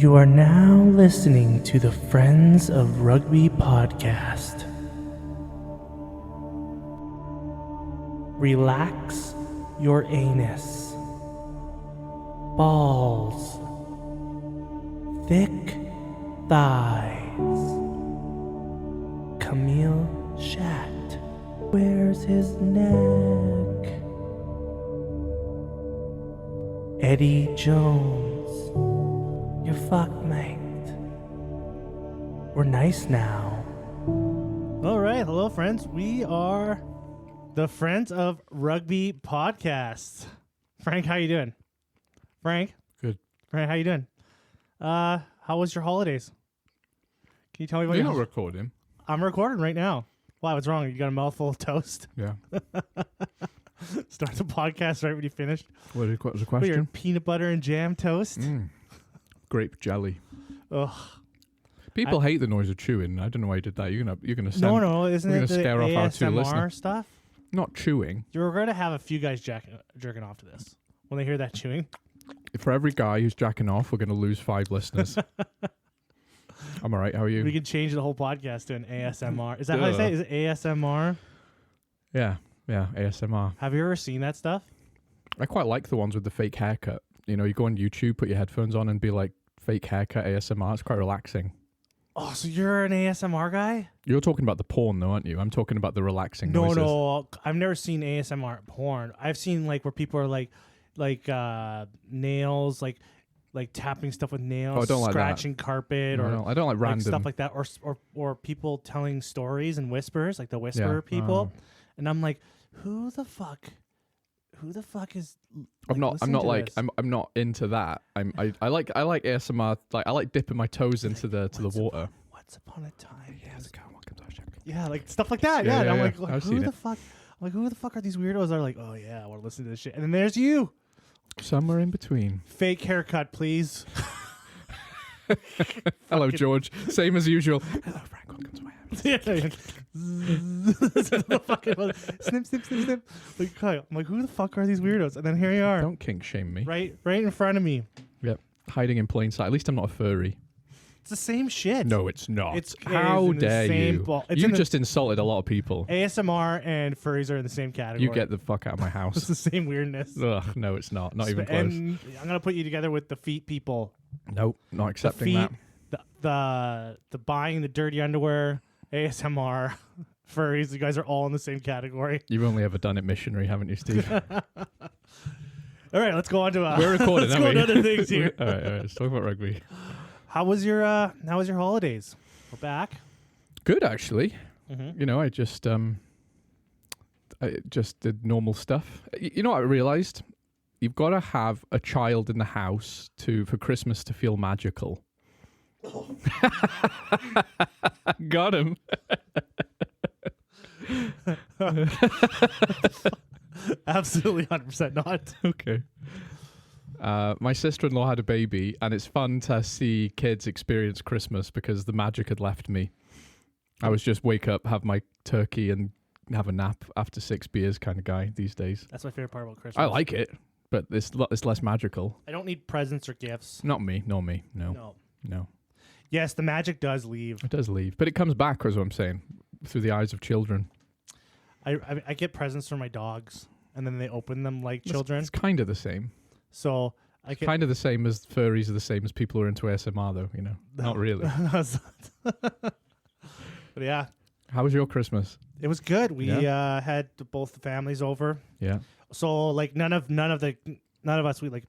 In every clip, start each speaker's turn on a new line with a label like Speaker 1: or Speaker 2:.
Speaker 1: You are now listening to the Friends of Rugby podcast. Relax your anus. Balls. Thick thighs. Camille Shat. Where's his neck? Eddie Jones. You're fucked, mate. We're nice now.
Speaker 2: All right. Hello, friends. We are the Friends of Rugby podcast. Frank, how you doing? Frank?
Speaker 3: Good.
Speaker 2: Frank, how you doing? How was your holidays? Can you tell me what
Speaker 3: You're not recording.
Speaker 2: I'm recording right now. Wow, what's wrong? You got a mouthful of toast?
Speaker 3: Yeah.
Speaker 2: Start the podcast right when you finished.
Speaker 3: What was the
Speaker 2: With your
Speaker 3: question?
Speaker 2: peanut butter and jam toast?
Speaker 3: Grape jelly.
Speaker 2: Ugh.
Speaker 3: People hate the noise of chewing. I don't know why you did that. You're gonna send,
Speaker 2: No, isn't
Speaker 3: you're
Speaker 2: it
Speaker 3: gonna
Speaker 2: the
Speaker 3: scare off our two
Speaker 2: ASMR
Speaker 3: listeners.
Speaker 2: stuff?
Speaker 3: Not chewing.
Speaker 2: You're going to have a few guys jerking off to this when they hear that chewing.
Speaker 3: For every guy who's jacking off, we're gonna lose 5 listeners. I'm alright. How are you?
Speaker 2: We could change the whole podcast to an ASMR. Is that how I say it? Is it ASMR?
Speaker 3: Yeah. ASMR.
Speaker 2: Have you ever seen that stuff?
Speaker 3: I quite like the ones with the fake haircut. You know, you go on YouTube, put your headphones on, and be like fake haircut ASMR. It's quite relaxing.
Speaker 2: Oh, so you're an ASMR guy?
Speaker 3: You're talking about the porn, though, aren't you? I'm talking about the relaxing noises.
Speaker 2: No. I've never seen ASMR porn. I've seen like where people are like nails, like tapping stuff with nails,
Speaker 3: Oh, I don't like that.
Speaker 2: scratching carpet, or
Speaker 3: No, I don't like random
Speaker 2: stuff like that, or people telling stories and whispers, like the whisperer people. And I'm like, who the fuck is?
Speaker 3: I'm not
Speaker 2: listening to
Speaker 3: like
Speaker 2: this?
Speaker 3: I'm not into that. I like ASMR. Like I like dipping my toes into the water.
Speaker 2: Once upon a time.
Speaker 3: Yeah,
Speaker 2: like stuff like that.
Speaker 3: Yeah,
Speaker 2: Yeah, and I'm
Speaker 3: yeah,
Speaker 2: like,
Speaker 3: I've
Speaker 2: who
Speaker 3: seen
Speaker 2: the
Speaker 3: it.
Speaker 2: fuck? I'm like, who the fuck are these weirdos? That are like, oh yeah, I want to listen to this shit. And then there's you.
Speaker 3: Somewhere in between.
Speaker 2: Fake haircut, please.
Speaker 3: Hello, George. Same as usual. Hello, Frank. Welcome to my house.
Speaker 2: Snip, snip, snip, snip. Like, I'm like, who the fuck are these weirdos? And then here you are,
Speaker 3: Don't kink shame me.
Speaker 2: right in front of me.
Speaker 3: Yep. Hiding in plain sight. At least I'm not a furry.
Speaker 2: It's the same shit.
Speaker 3: No, it's not.
Speaker 2: It's
Speaker 3: How
Speaker 2: in the
Speaker 3: dare
Speaker 2: same
Speaker 3: you?
Speaker 2: ball- it's
Speaker 3: You
Speaker 2: in the-
Speaker 3: just insulted a lot of people.
Speaker 2: ASMR and furries are in the same category.
Speaker 3: You get the fuck out of my
Speaker 2: It's
Speaker 3: house.
Speaker 2: the same weirdness.
Speaker 3: Ugh, no, it's not. Not even close.
Speaker 2: And I'm gonna put you together with the feet people.
Speaker 3: Nope, not
Speaker 2: The
Speaker 3: accepting
Speaker 2: feet,
Speaker 3: that.
Speaker 2: the buying the dirty underwear, ASMR, furries. You guys are all in the same category.
Speaker 3: You've only ever done it missionary, haven't you, Steve?
Speaker 2: All right, let's go on to
Speaker 3: We're recording,
Speaker 2: let's
Speaker 3: aren't
Speaker 2: go
Speaker 3: we?
Speaker 2: on to other things here.
Speaker 3: all right. Let's talk about rugby.
Speaker 2: How was your holidays? We're back.
Speaker 3: Good, actually.
Speaker 2: Mm-hmm.
Speaker 3: You know, I just did normal stuff. You know what I realized? You've got to have a child in the house for Christmas to feel magical. Got him.
Speaker 2: Absolutely 100% not.
Speaker 3: Okay. My sister-in-law had a baby, and it's fun to see kids experience Christmas because the magic had left me. I was just wake up, have my turkey, and have a nap after 6 beers kind of guy these days.
Speaker 2: That's my favorite part about Christmas.
Speaker 3: I like it, but it's less magical.
Speaker 2: I don't need presents or gifts.
Speaker 3: Not me. No.
Speaker 2: Yes, the magic does leave.
Speaker 3: It does leave, but it comes back, is what I'm saying, through the eyes of children.
Speaker 2: I get presents for my dogs, and then they open them like children.
Speaker 3: It's kind of the same.
Speaker 2: So I get
Speaker 3: Kind of the same as furries are the same as people who are into ASMR, though, you know. Not really.
Speaker 2: But yeah,
Speaker 3: How was your Christmas?
Speaker 2: it was good. We had both the families over.
Speaker 3: Yeah.
Speaker 2: So like none of us, we like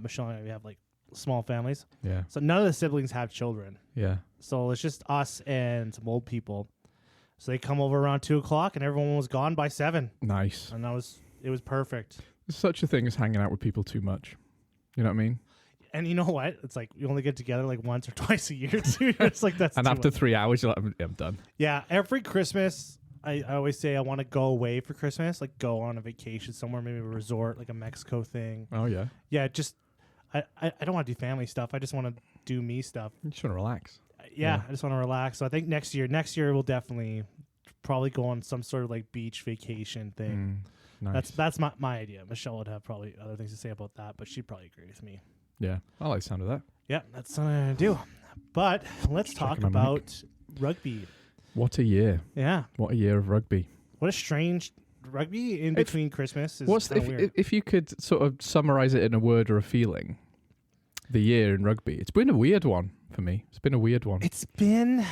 Speaker 2: Michelle and I, we have like small families.
Speaker 3: Yeah.
Speaker 2: So none of the siblings have children.
Speaker 3: Yeah.
Speaker 2: So it's just us and some old people. So they come over around 2:00 and everyone was gone by 7.
Speaker 3: Nice.
Speaker 2: And it was perfect.
Speaker 3: There's such a thing as hanging out with people too much. You know what I mean?
Speaker 2: And you know what? It's like we only get together like once or twice a year too. It's like that's
Speaker 3: And
Speaker 2: too
Speaker 3: after
Speaker 2: much.
Speaker 3: 3 hours, you're like, I'm done.
Speaker 2: Yeah, every Christmas I always say I want to go away for Christmas, like go on a vacation somewhere, maybe a resort, like a Mexico thing.
Speaker 3: Oh, yeah.
Speaker 2: Yeah, just I don't want to do family stuff. I just want to do me stuff.
Speaker 3: You just want to relax.
Speaker 2: Yeah, I just want to relax. So I think next year we'll definitely probably go on some sort of like beach vacation thing.
Speaker 3: Nice.
Speaker 2: That's my idea. Michelle would have probably other things to say about that, but she'd probably agree with me.
Speaker 3: Yeah, I like the sound of that.
Speaker 2: Yeah, that's what I'm going to do. But let's talk
Speaker 3: checking my mic.
Speaker 2: about rugby.
Speaker 3: What a year.
Speaker 2: Yeah.
Speaker 3: What a year of rugby.
Speaker 2: What a strange rugby in between Christmas is weird.
Speaker 3: If you could sort of summarize it in a word or a feeling, the year in rugby, it's been a weird one for me. It's been a weird one.
Speaker 2: It's been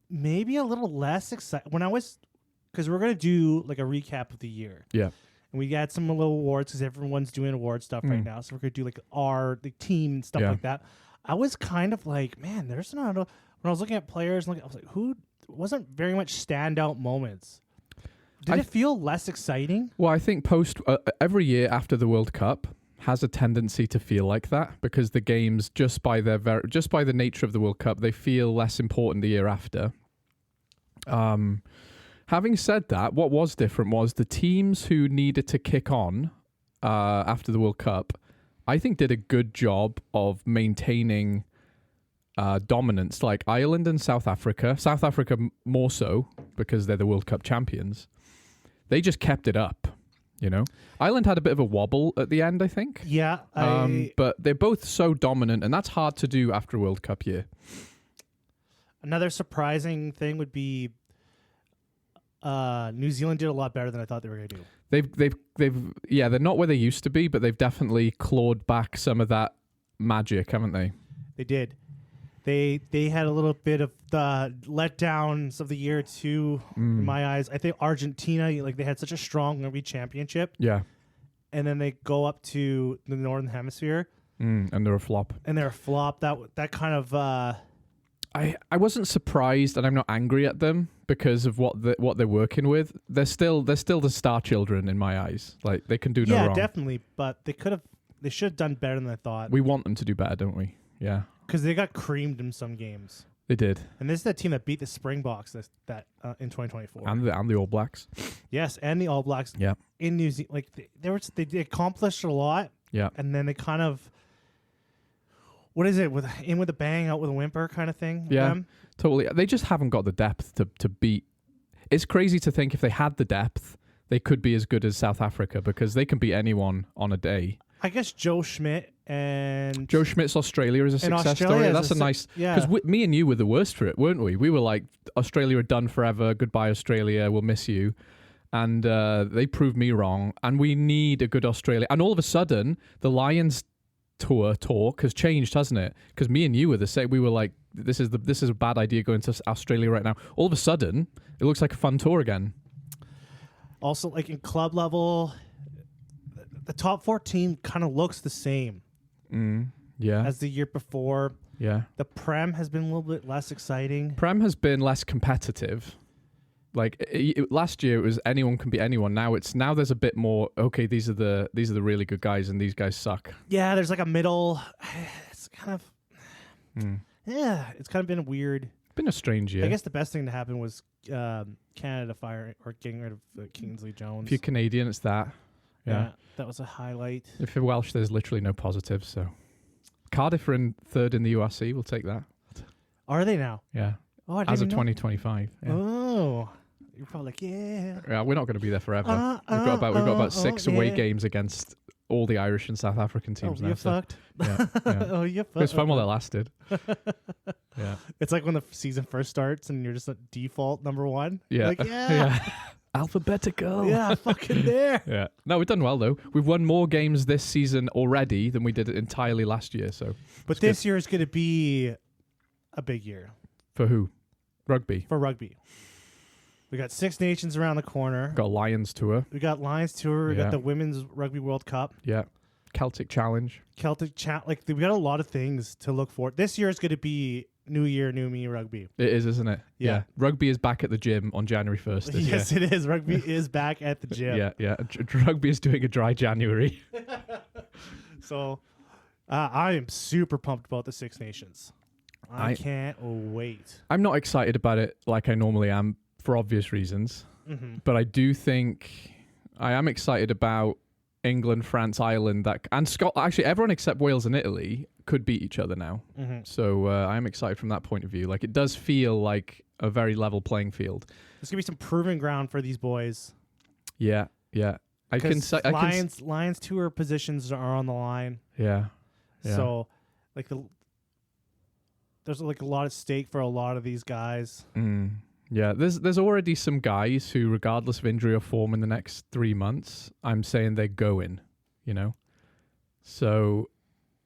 Speaker 2: maybe a little less exciting. Because we're going to do like a recap of the year.
Speaker 3: Yeah.
Speaker 2: And we got some little awards because everyone's doing award stuff right now. So we're going to do like the team and stuff like that. I was kind of like, man, there's not when I was looking at players, I was like, who wasn't very much standout moments. Did it feel less exciting?
Speaker 3: Well, I think every year after the World Cup has a tendency to feel like that because the games, just by the nature of the World Cup, they feel less important the year after. Having said that, what was different was the teams who needed to kick on after the World Cup, I think did a good job of maintaining dominance, like Ireland and South Africa. South Africa more so because they're the World Cup champions. They just kept it up, you know. Ireland had a bit of a wobble at the end, I think.
Speaker 2: Yeah.
Speaker 3: But they're both so dominant, and that's hard to do after a World Cup year.
Speaker 2: Another surprising thing would be New Zealand did a lot better than I thought they were going to do.
Speaker 3: They're not where they used to be, but they've definitely clawed back some of that magic, haven't they?
Speaker 2: They did. They had a little bit of the letdowns of the year too, in my eyes. I think Argentina, like they had such a strong rugby championship.
Speaker 3: Yeah.
Speaker 2: And then they go up to the Northern Hemisphere.
Speaker 3: And they're a flop.
Speaker 2: That kind of
Speaker 3: I wasn't surprised, and I'm not angry at them because of what they're working with. They're still the star children in my eyes. Like they can do no wrong.
Speaker 2: Yeah, definitely. But they should have done better than I thought.
Speaker 3: We want them to do better, don't we? Yeah.
Speaker 2: Because they got creamed in some games.
Speaker 3: They did.
Speaker 2: And this is the team that beat the Springboks in 2024.
Speaker 3: And the All Blacks.
Speaker 2: Yes, and the All Blacks.
Speaker 3: Yeah.
Speaker 2: In New Zealand, like they accomplished a lot.
Speaker 3: Yeah.
Speaker 2: And then they kind of, what is it, with a bang, out with a whimper kind of thing?
Speaker 3: Yeah. Totally. They just haven't got the depth to beat. It's crazy to think if they had the depth, they could be as good as South Africa because they can beat anyone on a day.
Speaker 2: I guess Joe Schmidt
Speaker 3: Schmidt's Australia is a success story. That's a nice... Because me and you were the worst for it, weren't we? We were like, Australia are done forever. Goodbye, Australia. We'll miss you. And they proved me wrong. And we need a good Australia. And all of a sudden, the Lions tour talk has changed, hasn't it? Because me and you were the same. We were like, this is a bad idea going to Australia right now. All of a sudden, it looks like a fun tour again.
Speaker 2: Also, like in club level, the top 14 kind of looks the same.
Speaker 3: Yeah.
Speaker 2: As the year before.
Speaker 3: Yeah.
Speaker 2: The Prem has been a little bit less exciting.
Speaker 3: Prem has been less competitive. Like last year, it was anyone can beat anyone. Now there's a bit more. Okay, these are the really good guys, and these guys suck.
Speaker 2: Yeah, there's like a middle. It's kind of. Yeah, it's kind of been weird.
Speaker 3: It's been a strange year.
Speaker 2: I guess the best thing to happen was Canada getting rid of Kingsley Jones.
Speaker 3: If you're Canadian, it's that. Yeah,
Speaker 2: that was a highlight.
Speaker 3: If you're Welsh, there's literally no positives. So Cardiff are in third in the URC. We'll take that.
Speaker 2: Are they now?
Speaker 3: Yeah.
Speaker 2: Oh, I didn't
Speaker 3: as of
Speaker 2: know.
Speaker 3: 2025. Yeah.
Speaker 2: Oh, you're probably like, yeah.
Speaker 3: Yeah, we're not going to be there forever. We've got about 6 away games against all the Irish and South African teams.
Speaker 2: Oh, you're fucked.
Speaker 3: Yeah.
Speaker 2: Oh, you're fucked.
Speaker 3: It was fun while it lasted. Yeah.
Speaker 2: It's like when the season first starts and you're just at default number one.
Speaker 3: Yeah.
Speaker 2: Like, yeah.
Speaker 3: Alphabetical.
Speaker 2: Yeah, fucking there.
Speaker 3: Yeah. No, we've done well though. We've won more games this season already than we did entirely last year. So,
Speaker 2: but this year is going to be a big year.
Speaker 3: For who? Rugby.
Speaker 2: For rugby. We got Six Nations around the corner.
Speaker 3: Got Lions tour.
Speaker 2: We got Lions tour. We got the Women's Rugby World Cup.
Speaker 3: Yeah. Celtic Challenge.
Speaker 2: Like we got a lot of things to look for. This year is going to be New Year, New Me Rugby.
Speaker 3: It is, isn't it? Yeah. Rugby is back at the gym on January 1st.
Speaker 2: Yes,
Speaker 3: year.
Speaker 2: it is. Rugby is back at the gym.
Speaker 3: Yeah. Rugby is doing a dry January.
Speaker 2: So I am super pumped about the Six Nations. I can't wait.
Speaker 3: I'm not excited about it like I normally am for obvious reasons.
Speaker 2: Mm-hmm.
Speaker 3: But I do think I am excited about England, France, Ireland, and Scotland. Actually, everyone except Wales and Italy could beat each other now. Mm-hmm. So I'm excited from that point of view. Like it does feel like a very level playing field.
Speaker 2: There's gonna be some proving ground for these boys.
Speaker 3: Yeah.
Speaker 2: Lions tour positions are on the line.
Speaker 3: Yeah. Yeah.
Speaker 2: So, like there's like a lot at stake for a lot of these guys.
Speaker 3: Yeah, there's already some guys who, regardless of injury or form in the next 3 months, I'm saying they're going, you know? So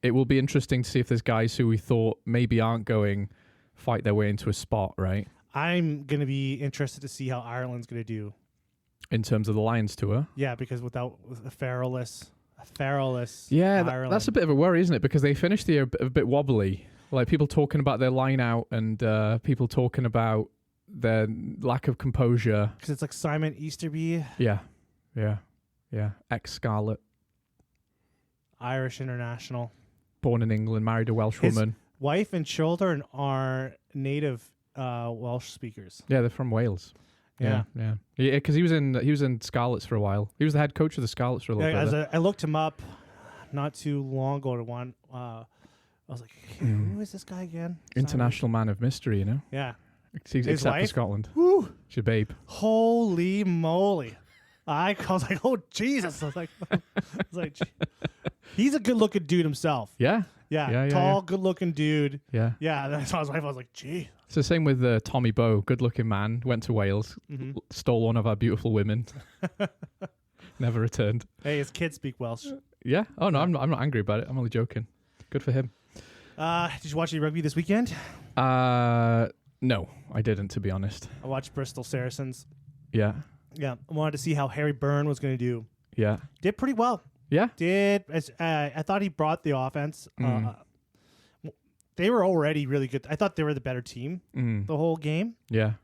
Speaker 3: it will be interesting to see if there's guys who we thought maybe aren't going fight their way into a spot, right?
Speaker 2: I'm going to be interested to see how Ireland's going to do.
Speaker 3: In terms of the Lions tour?
Speaker 2: Yeah, because without a Farrell-less
Speaker 3: Yeah, that's a bit of a worry, isn't it? Because they finished the year a bit wobbly. Like people talking about their line out and people talking about their lack of composure.
Speaker 2: Because it's like Simon Easterby.
Speaker 3: Yeah. Ex-Scarlet.
Speaker 2: Irish international.
Speaker 3: Born in England, married a Welsh woman.
Speaker 2: Wife and children are native Welsh speakers.
Speaker 3: Yeah, they're from Wales. Yeah, because he was in Scarlets for a while. He was the head coach of the Scarlets for a little bit.
Speaker 2: I looked him up not too long ago. I was like, who is this guy again?
Speaker 3: International man of mystery, you know.
Speaker 2: Yeah,
Speaker 3: except for Scotland.
Speaker 2: Woo!
Speaker 3: She's a babe.
Speaker 2: Holy moly! I was like, oh Jesus! I was like, he's a good-looking dude himself.
Speaker 3: Yeah.
Speaker 2: Tall, good-looking dude.
Speaker 3: Yeah.
Speaker 2: That's why I was like, gee.
Speaker 3: It's the same with Tommy Bowe, good-looking man, went to Wales, stole one of our beautiful women, never returned.
Speaker 2: Hey, his kids speak Welsh.
Speaker 3: Yeah. Oh no, I'm not angry about it. I'm only joking. Good for him.
Speaker 2: Did you watch any rugby this weekend?
Speaker 3: No, I didn't, to be honest.
Speaker 2: I watched Bristol Saracens.
Speaker 3: Yeah.
Speaker 2: Yeah, I wanted to see how Harry Byrne was going to do.
Speaker 3: Yeah.
Speaker 2: Did pretty well.
Speaker 3: Yeah.
Speaker 2: I thought he brought the offense. They were already really good. I thought they were the better team the whole game.
Speaker 3: Yeah.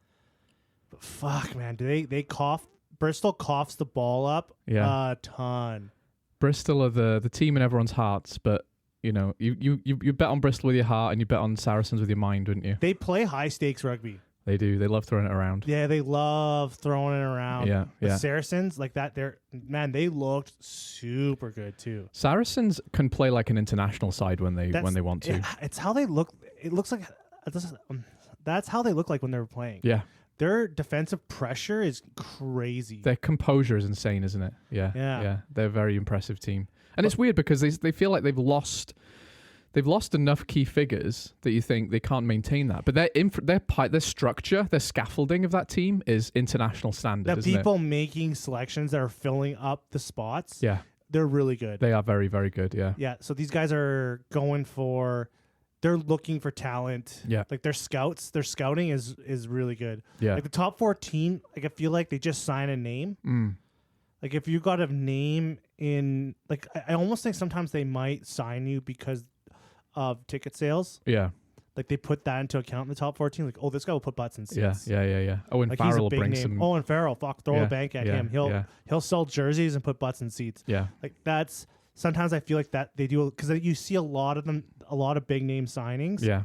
Speaker 2: But fuck, man, they cough? Bristol coughs the ball up a ton.
Speaker 3: Bristol are the team in everyone's hearts, but you know, you bet on Bristol with your heart and you bet on Saracens with your mind, wouldn't you?
Speaker 2: They play high stakes rugby.
Speaker 3: They do. They love throwing it around.
Speaker 2: Yeah, they love throwing it around.
Speaker 3: Yeah.
Speaker 2: The Saracens, like that, they looked super good too.
Speaker 3: Saracens can play like an international side when they want to.
Speaker 2: It's how they look. It looks like that's how they look like when they're playing.
Speaker 3: Yeah.
Speaker 2: Their defensive pressure is crazy.
Speaker 3: Their composure is insane, isn't it? Yeah. They're a very impressive team. And it's weird because they feel like they've lost enough key figures that you think they can't maintain that. But their structure, their scaffolding of that team is international standard,
Speaker 2: The people making selections that are filling up the spots, they're really good.
Speaker 3: They are very, very good, yeah.
Speaker 2: Yeah, so these guys are they're looking for talent.
Speaker 3: Yeah.
Speaker 2: Like their scouting is really good.
Speaker 3: Yeah.
Speaker 2: Like the top 14, like I feel like they just sign a name. Like if you got a name in, like I almost think sometimes they might sign you because of ticket sales.
Speaker 3: Yeah.
Speaker 2: Like they put that into account in the top 14. Like, oh, this guy will put butts in seats.
Speaker 3: Yeah. Owen
Speaker 2: like
Speaker 3: Farrell will bring
Speaker 2: name.
Speaker 3: some.
Speaker 2: Owen Farrell, throw a bank at him. He'll sell jerseys and put butts in seats.
Speaker 3: Yeah.
Speaker 2: Like that's, sometimes I feel like that they do, because you see a lot of big name signings.
Speaker 3: Yeah.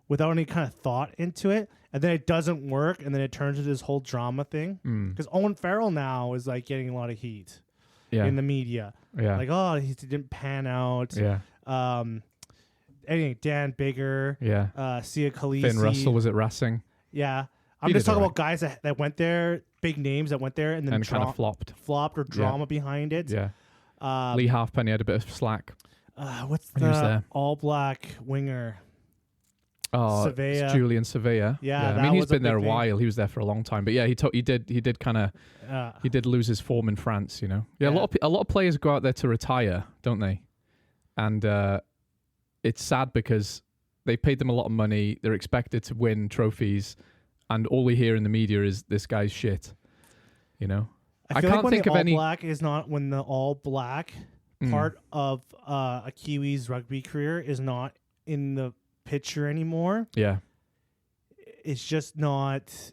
Speaker 2: Without any kind of thought into it, and then it doesn't work, and then it turns into this whole drama thing. Because Owen Farrell now is like getting a lot of heat in the media.
Speaker 3: Yeah.
Speaker 2: Like, oh, he didn't pan out.
Speaker 3: Yeah.
Speaker 2: Anyway, Dan Bigger.
Speaker 3: Yeah.
Speaker 2: Sia Khaleesi.
Speaker 3: Finn Russell was at Racing.
Speaker 2: Yeah. I'm just talking about guys that went there, big names that went there, and then
Speaker 3: kind of flopped.
Speaker 2: Flopped or drama behind it.
Speaker 3: Yeah. Lee Halfpenny had a bit of slack.
Speaker 2: What's the All Black winger?
Speaker 3: Oh,
Speaker 2: Sevilla.
Speaker 3: Julian Sevilla.
Speaker 2: Yeah,
Speaker 3: I mean, he's been there a while. He was there for a long time. But yeah, he did lose his form in France, you know. Yeah, a lot of players go out there to retire, don't they? And it's sad because they paid them a lot of money. They're expected to win trophies, and all we hear in the media is this guy's shit. You know,
Speaker 2: I can't think of any. Black is not when the All Black part of a Kiwi's rugby career is not in the picture anymore.
Speaker 3: Yeah,
Speaker 2: it's just not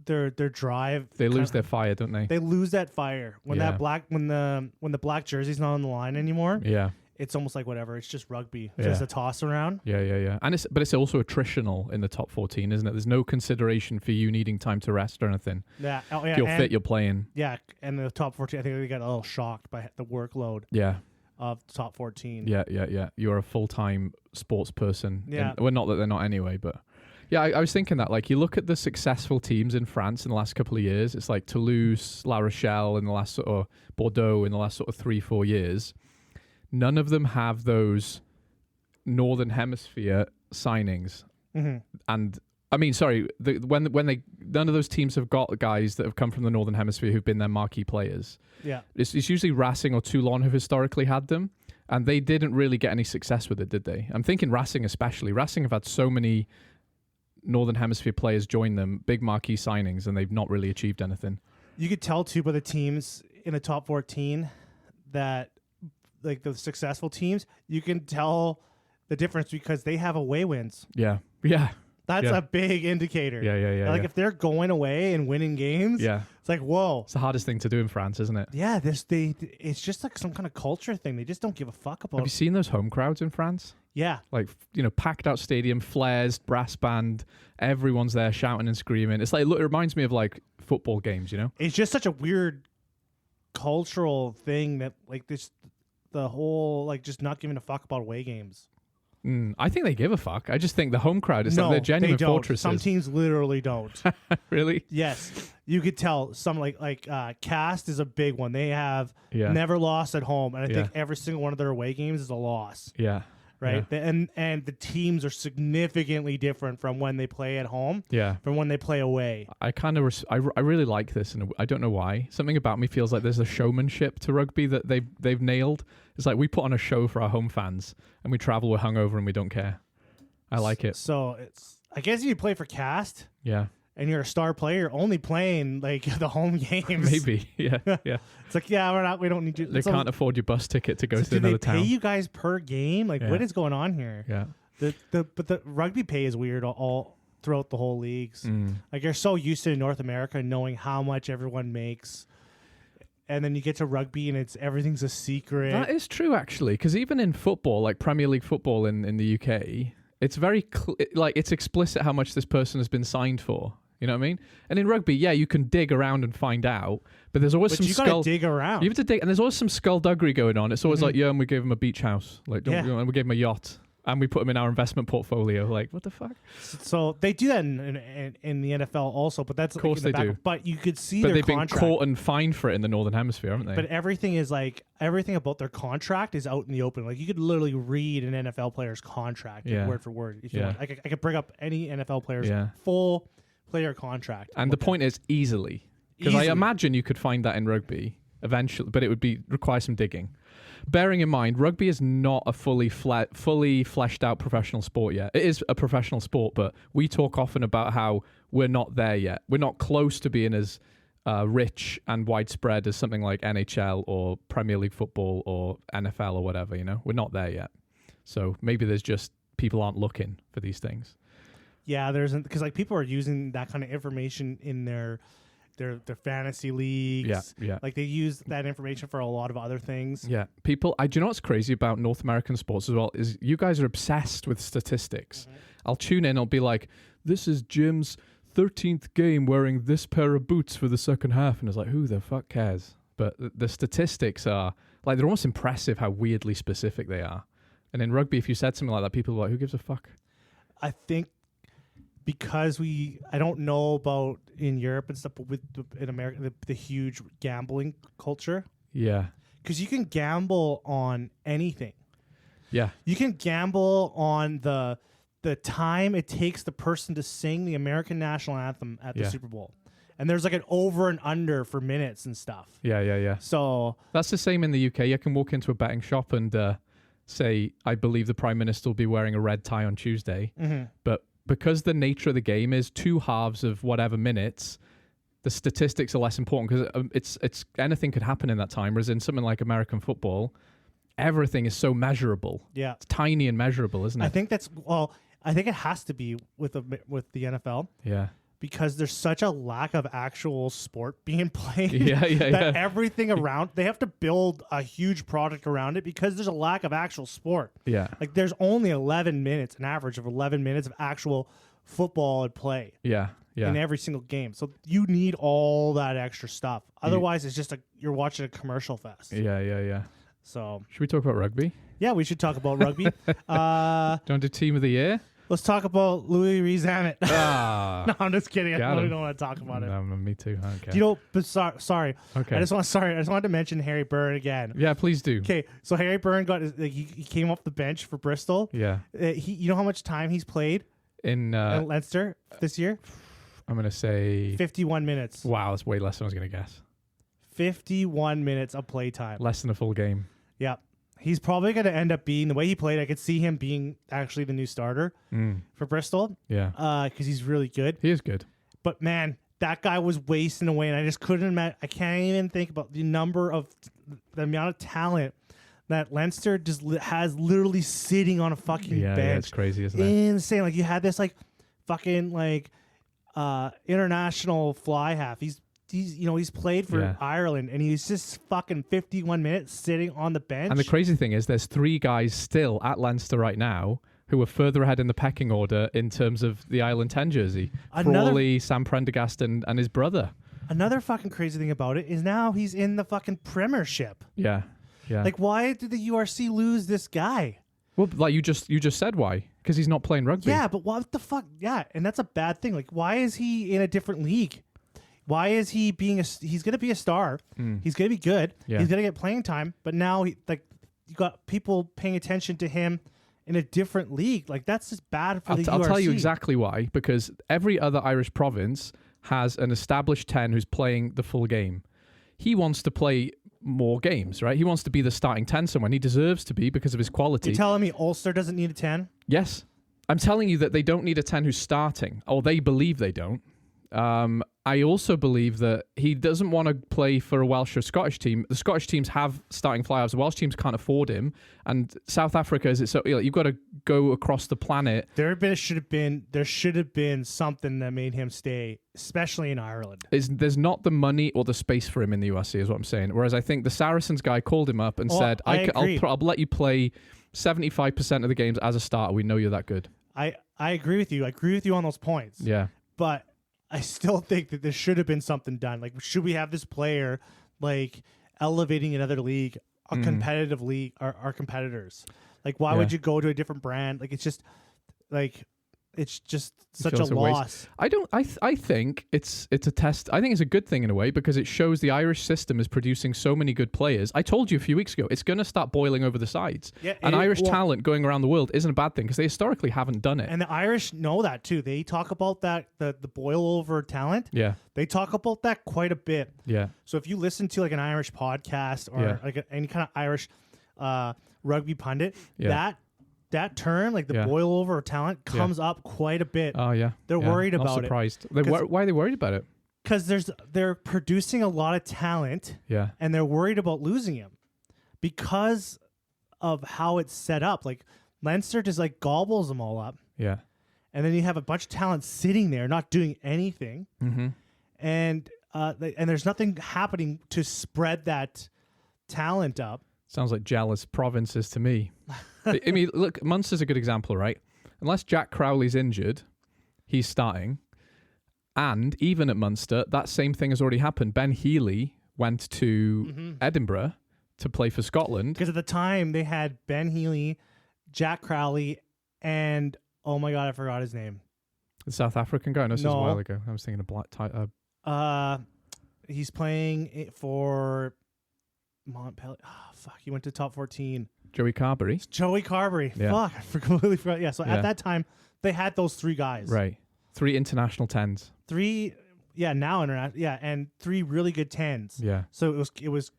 Speaker 2: their drive.
Speaker 3: They lose their fire, don't they?
Speaker 2: They lose that fire when that black when the black jersey's not on the line anymore.
Speaker 3: Yeah,
Speaker 2: it's almost like whatever. It's just rugby, just a toss around.
Speaker 3: Yeah. And it's also attritional in the top 14, isn't it? There's no consideration for you needing time to rest or anything.
Speaker 2: Yeah,
Speaker 3: if you're fit, you're playing.
Speaker 2: Yeah, and the top 14, I think they got a little shocked by the workload.
Speaker 3: Yeah.
Speaker 2: Of the top 14.
Speaker 3: Yeah. You're a full-time sports person.
Speaker 2: Yeah.
Speaker 3: Well, not that they're not anyway, but yeah, I was thinking that, like, you look at the successful teams in France in the last couple of years, it's like Toulouse, La Rochelle in the last Bordeaux in the last 3-4 years. None of them have those Northern Hemisphere signings,
Speaker 2: Mm-hmm.
Speaker 3: and I mean, sorry, when none of those teams have got guys that have come from the Northern Hemisphere who've been their marquee players.
Speaker 2: Yeah.
Speaker 3: It's usually Racing or Toulon who've historically had them, and they didn't really get any success with it, did they? I'm thinking Racing especially. Racing have had so many Northern Hemisphere players join them, big marquee signings, and they've not really achieved anything.
Speaker 2: You could tell too by the teams in the top 14 that, like the successful teams, you can tell the difference because they have away wins.
Speaker 3: Yeah.
Speaker 2: That's a big indicator.
Speaker 3: Yeah.
Speaker 2: Like if they're going away and winning games, it's like, whoa.
Speaker 3: It's the hardest thing to do in France, isn't it?
Speaker 2: Yeah, it's just like some kind of culture thing. They just don't give a fuck about.
Speaker 3: Have you seen those home crowds in France?
Speaker 2: Yeah.
Speaker 3: Like, packed out stadium, flares, brass band, everyone's there shouting and screaming. It's like, look, it reminds me of like football games,
Speaker 2: It's just such a weird cultural thing that like this, the whole like just not giving a fuck about away games.
Speaker 3: I think they give a fuck. I just think the home crowd is like they're genuine
Speaker 2: they don't.
Speaker 3: fortresses.
Speaker 2: Some teams literally don't.
Speaker 3: Really?
Speaker 2: Yes, you could tell. Some like Cast is a big one. They have never lost at home, and I think every single one of their away games is a loss.
Speaker 3: Yeah.
Speaker 2: Right. Yeah. And the teams are significantly different from when they play at home.
Speaker 3: Yeah.
Speaker 2: From when they play away.
Speaker 3: I kind of I really like this, and I don't know why. Something about me feels like there's a showmanship to rugby that they've nailed. It's like we put on a show for our home fans, and we travel, we're hungover, and we don't care. I like it.
Speaker 2: So I guess if you play for Cast.
Speaker 3: Yeah.
Speaker 2: And you're a star player, only playing like the home games.
Speaker 3: Maybe, yeah.
Speaker 2: It's like, we don't need you.
Speaker 3: They can't afford your bus ticket to go to
Speaker 2: Do
Speaker 3: another
Speaker 2: they pay
Speaker 3: town.
Speaker 2: you guys per game? Like, what is going on here?
Speaker 3: Yeah.
Speaker 2: But the rugby pay is weird all throughout the whole leagues. Like you're so used to in North America knowing how much everyone makes, and then you get to rugby and everything's a secret.
Speaker 3: That is true, actually, because even in football, like Premier League football in the UK, it's very it's explicit how much this person has been signed for. You know what I mean? And in rugby, you can dig around and find out, but there's always some
Speaker 2: gotta dig around.
Speaker 3: You have to dig, and there's always some skullduggery going on. It's always like, and we gave him a beach house, and we gave him a yacht, and we put him in our investment portfolio. Like, what the fuck?
Speaker 2: So they do that in the NFL also, but that's
Speaker 3: of course
Speaker 2: they
Speaker 3: do.
Speaker 2: But you could see
Speaker 3: but
Speaker 2: their
Speaker 3: they've
Speaker 2: contract.
Speaker 3: been caught and fined for it in the Northern Hemisphere, haven't they?
Speaker 2: But everything about their contract is out in the open. Like you could literally read an NFL player's contract word for word. If you want. I could bring up any NFL player's full player contract.
Speaker 3: And the point is easily. Because I imagine you could find that in rugby eventually, but it would require some digging. Bearing in mind, rugby is not a fully fleshed out professional sport yet. It is a professional sport, but we talk often about how we're not there yet. We're not close to being as rich and widespread as something like NHL or Premier League football or NFL or whatever, We're not there yet. So maybe there's just people aren't looking for these things.
Speaker 2: Yeah, because like people are using that kind of information in their fantasy leagues.
Speaker 3: Yeah.
Speaker 2: Like they use that information for a lot of other things.
Speaker 3: Yeah. People, do you know what's crazy about North American sports as well is you guys are obsessed with statistics. Mm-hmm. I'll tune in, I'll be like, this is Jim's 13th game wearing this pair of boots for the second half. And it's like, who the fuck cares? But the statistics are, like, they're almost impressive how weirdly specific they are. And in rugby, if you said something like that, people are like, who gives a fuck?
Speaker 2: I think because I don't know about in Europe and stuff, but in America, the huge gambling culture.
Speaker 3: Yeah.
Speaker 2: Because you can gamble on anything.
Speaker 3: Yeah.
Speaker 2: You can gamble on the time it takes the person to sing the American national anthem at the Super Bowl. And there's like an over and under for minutes and stuff.
Speaker 3: Yeah.
Speaker 2: So
Speaker 3: that's the same in the UK. You can walk into a betting shop and say, I believe the Prime Minister will be wearing a red tie on Tuesday. Mm-hmm. But because the nature of the game is 2 halves of whatever minutes, the statistics are less important because it's anything could happen in that time. Whereas in something like American football, everything is so measurable. Yeah, it's tiny and measurable, isn't it?
Speaker 2: I think it has to be with the NFL. Yeah, because there's such a lack of actual sport being played. That everything around, they have to build a huge product around it because there's a lack of actual sport. Yeah, like there's only 11 minutes, an average of 11 minutes of actual football and play. Yeah. In every single game. So you need all that extra stuff. Otherwise, it's just you're watching a commercial fest. Yeah. So
Speaker 3: should we talk about rugby?
Speaker 2: Yeah, we should talk about rugby.
Speaker 3: Do you want to do team of the year?
Speaker 2: Let's talk about Louis Rees-Zammit.
Speaker 3: Ah,
Speaker 2: No, I'm just kidding. I
Speaker 3: got
Speaker 2: really
Speaker 3: him.
Speaker 2: don't want to talk about it.
Speaker 3: No, me too. Okay.
Speaker 2: Do you know? But sorry.
Speaker 3: Okay.
Speaker 2: I just wanted to mention Harry Byrne again.
Speaker 3: Yeah, please do.
Speaker 2: Okay, so Harry Byrne got he came off the bench for Bristol.
Speaker 3: Yeah.
Speaker 2: You know how much time he's played
Speaker 3: In
Speaker 2: in Leinster this year?
Speaker 3: I'm gonna say
Speaker 2: 51 minutes.
Speaker 3: wow, that's way less than I was gonna guess.
Speaker 2: 51 minutes of play time.
Speaker 3: Less than a full game.
Speaker 2: Yeah. He's probably going to end up being, the way he played, I could see him being actually the new starter for Bristol.
Speaker 3: Yeah.
Speaker 2: Because he's really good.
Speaker 3: He is good.
Speaker 2: But man, that guy was wasting away, and I just couldn't imagine. I can't even think about the amount of talent that Leinster just has literally sitting on a fucking bench.
Speaker 3: Yeah, it's crazy, isn't it?
Speaker 2: Insane. Like, you had this like fucking like international fly half. He's played for Ireland, and he's just fucking 51 minutes sitting on the bench.
Speaker 3: And the crazy thing is, there's 3 guys still at Leinster right now who are further ahead in the pecking order in terms of the Ireland 10 jersey. Frawley, Sam Prendergast, and his brother.
Speaker 2: Another fucking crazy thing about it is now he's in the fucking Premiership.
Speaker 3: Yeah, yeah.
Speaker 2: Like, why did the URC lose this guy?
Speaker 3: Well, like you just said, why? Because he's not playing rugby.
Speaker 2: Yeah, but what the fuck? Yeah, and that's a bad thing. Like, why is he in a different league? Why is he being he's going to be a star. He's going to be good.
Speaker 3: Yeah.
Speaker 2: He's going to get playing time. But now, you got people paying attention to him in a different league. Like, that's just bad for the URC.
Speaker 3: I'll tell you exactly why. Because every other Irish province has an established 10 who's playing the full game. He wants to play more games, right? He wants to be the starting 10 somewhere. And he deserves to be because of his quality.
Speaker 2: You're telling me Ulster doesn't need a 10?
Speaker 3: Yes. I'm telling you that they don't need a 10 who's starting. Or they believe they don't. I also believe that he doesn't want to play for a Welsh or Scottish team. The Scottish teams have starting fly-halves. The Welsh teams can't afford him. And South Africa, you've got to go across the planet.
Speaker 2: There should have been something that made him stay, especially in Ireland.
Speaker 3: There's not the money or the space for him in the USC, is what I'm saying. Whereas I think the Saracens guy called him up and said, I'll let you play 75% of the games as a starter. We know you're that good.
Speaker 2: I agree with you. I agree with you on those points.
Speaker 3: Yeah.
Speaker 2: But I still think that there should have been something done. Like, should we have this player like elevating another league, a competitive league, our competitors? Like, why would you go to a different brand? Like, it's just such a loss.
Speaker 3: I think it's a test. I think it's a good thing in a way because it shows the Irish system is producing so many good players. I told you a few weeks ago, it's going to start boiling over the sides. Yeah, and Irish talent going around the world isn't a bad thing because they historically haven't done it.
Speaker 2: And the Irish know that too. They talk about that, the boil over talent.
Speaker 3: Yeah.
Speaker 2: They talk about that quite a bit.
Speaker 3: Yeah.
Speaker 2: So if you listen to like an Irish podcast or like any kind of Irish rugby pundit, that term, like the boil over talent, comes up quite a bit.
Speaker 3: Oh, yeah.
Speaker 2: They're worried about it.
Speaker 3: I'm surprised. Why are they worried about it?
Speaker 2: Because they're producing a lot of talent, and they're worried about losing him because of how it's set up. Like, Leinster just like gobbles them all up.
Speaker 3: Yeah.
Speaker 2: And then you have a bunch of talent sitting there not doing anything. Mm-hmm. And there's nothing happening to spread that talent up.
Speaker 3: Sounds like jealous provinces to me. I mean, look, Munster's a good example, right? Unless Jack Crowley's injured, he's starting. And even at Munster, that same thing has already happened. Ben Healy went to Edinburgh to play for Scotland.
Speaker 2: Because at the time, they had Ben Healy, Jack Crowley, and, oh my God, I forgot his name.
Speaker 3: The South African guy? No, this was a while ago. I was thinking of Black
Speaker 2: he's playing it for Montpellier. Oh, fuck, he went to top 14.
Speaker 3: Joey Carberry.
Speaker 2: Joey Carberry. Yeah. Fuck, I completely forgot. Yeah, so at that time, they had those 3 guys.
Speaker 3: Right. 3 international 10s.
Speaker 2: 3, now international. Yeah, and 3 really good 10s.
Speaker 3: Yeah.
Speaker 2: So it was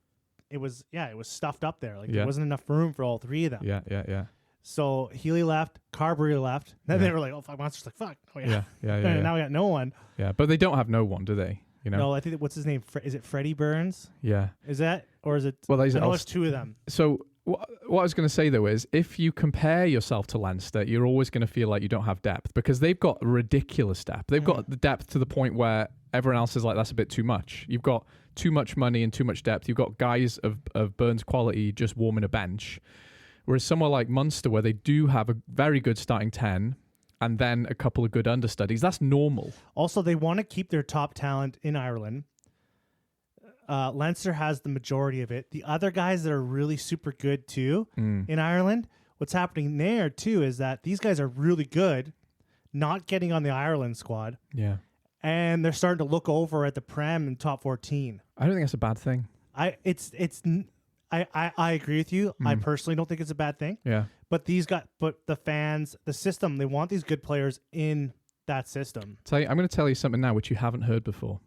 Speaker 2: stuffed up there. Like, there wasn't enough room for all 3 of them.
Speaker 3: Yeah.
Speaker 2: So Healy left, Carberry left. Then they were like, oh, fuck, Monster's like, fuck. Oh, yeah. Now we got no one.
Speaker 3: Yeah, but they don't have no one, do they? You know?
Speaker 2: No, I think, what's his name? Is it Freddie Burns?
Speaker 3: Yeah.
Speaker 2: Is that? Or is it?
Speaker 3: Well,
Speaker 2: there's 2 of them.
Speaker 3: So what I was going to say, though, is if you compare yourself to Leinster, you're always going to feel like you don't have depth because they've got ridiculous depth. They've got the depth to the point where everyone else is like, that's a bit too much. You've got too much money and too much depth. You've got guys of Burns' quality just warming a bench. Whereas somewhere like Munster, where they do have a very good starting 10 and then a couple of good understudies, that's normal.
Speaker 2: Also, they want to keep their top talent in Ireland. Leinster has the majority of it. The other guys that are really super good too in Ireland what's happening there too is that these guys are really good, not getting on the Ireland squad,
Speaker 3: Yeah.
Speaker 2: and they're starting to look over at the Prem and top 14.
Speaker 3: I don't think that's a bad thing.
Speaker 2: I agree with you. I personally don't think it's a bad thing.
Speaker 3: Yeah.
Speaker 2: But the fans, the system, they want these good players in that system.
Speaker 3: I'm going to tell you something now which you haven't heard before.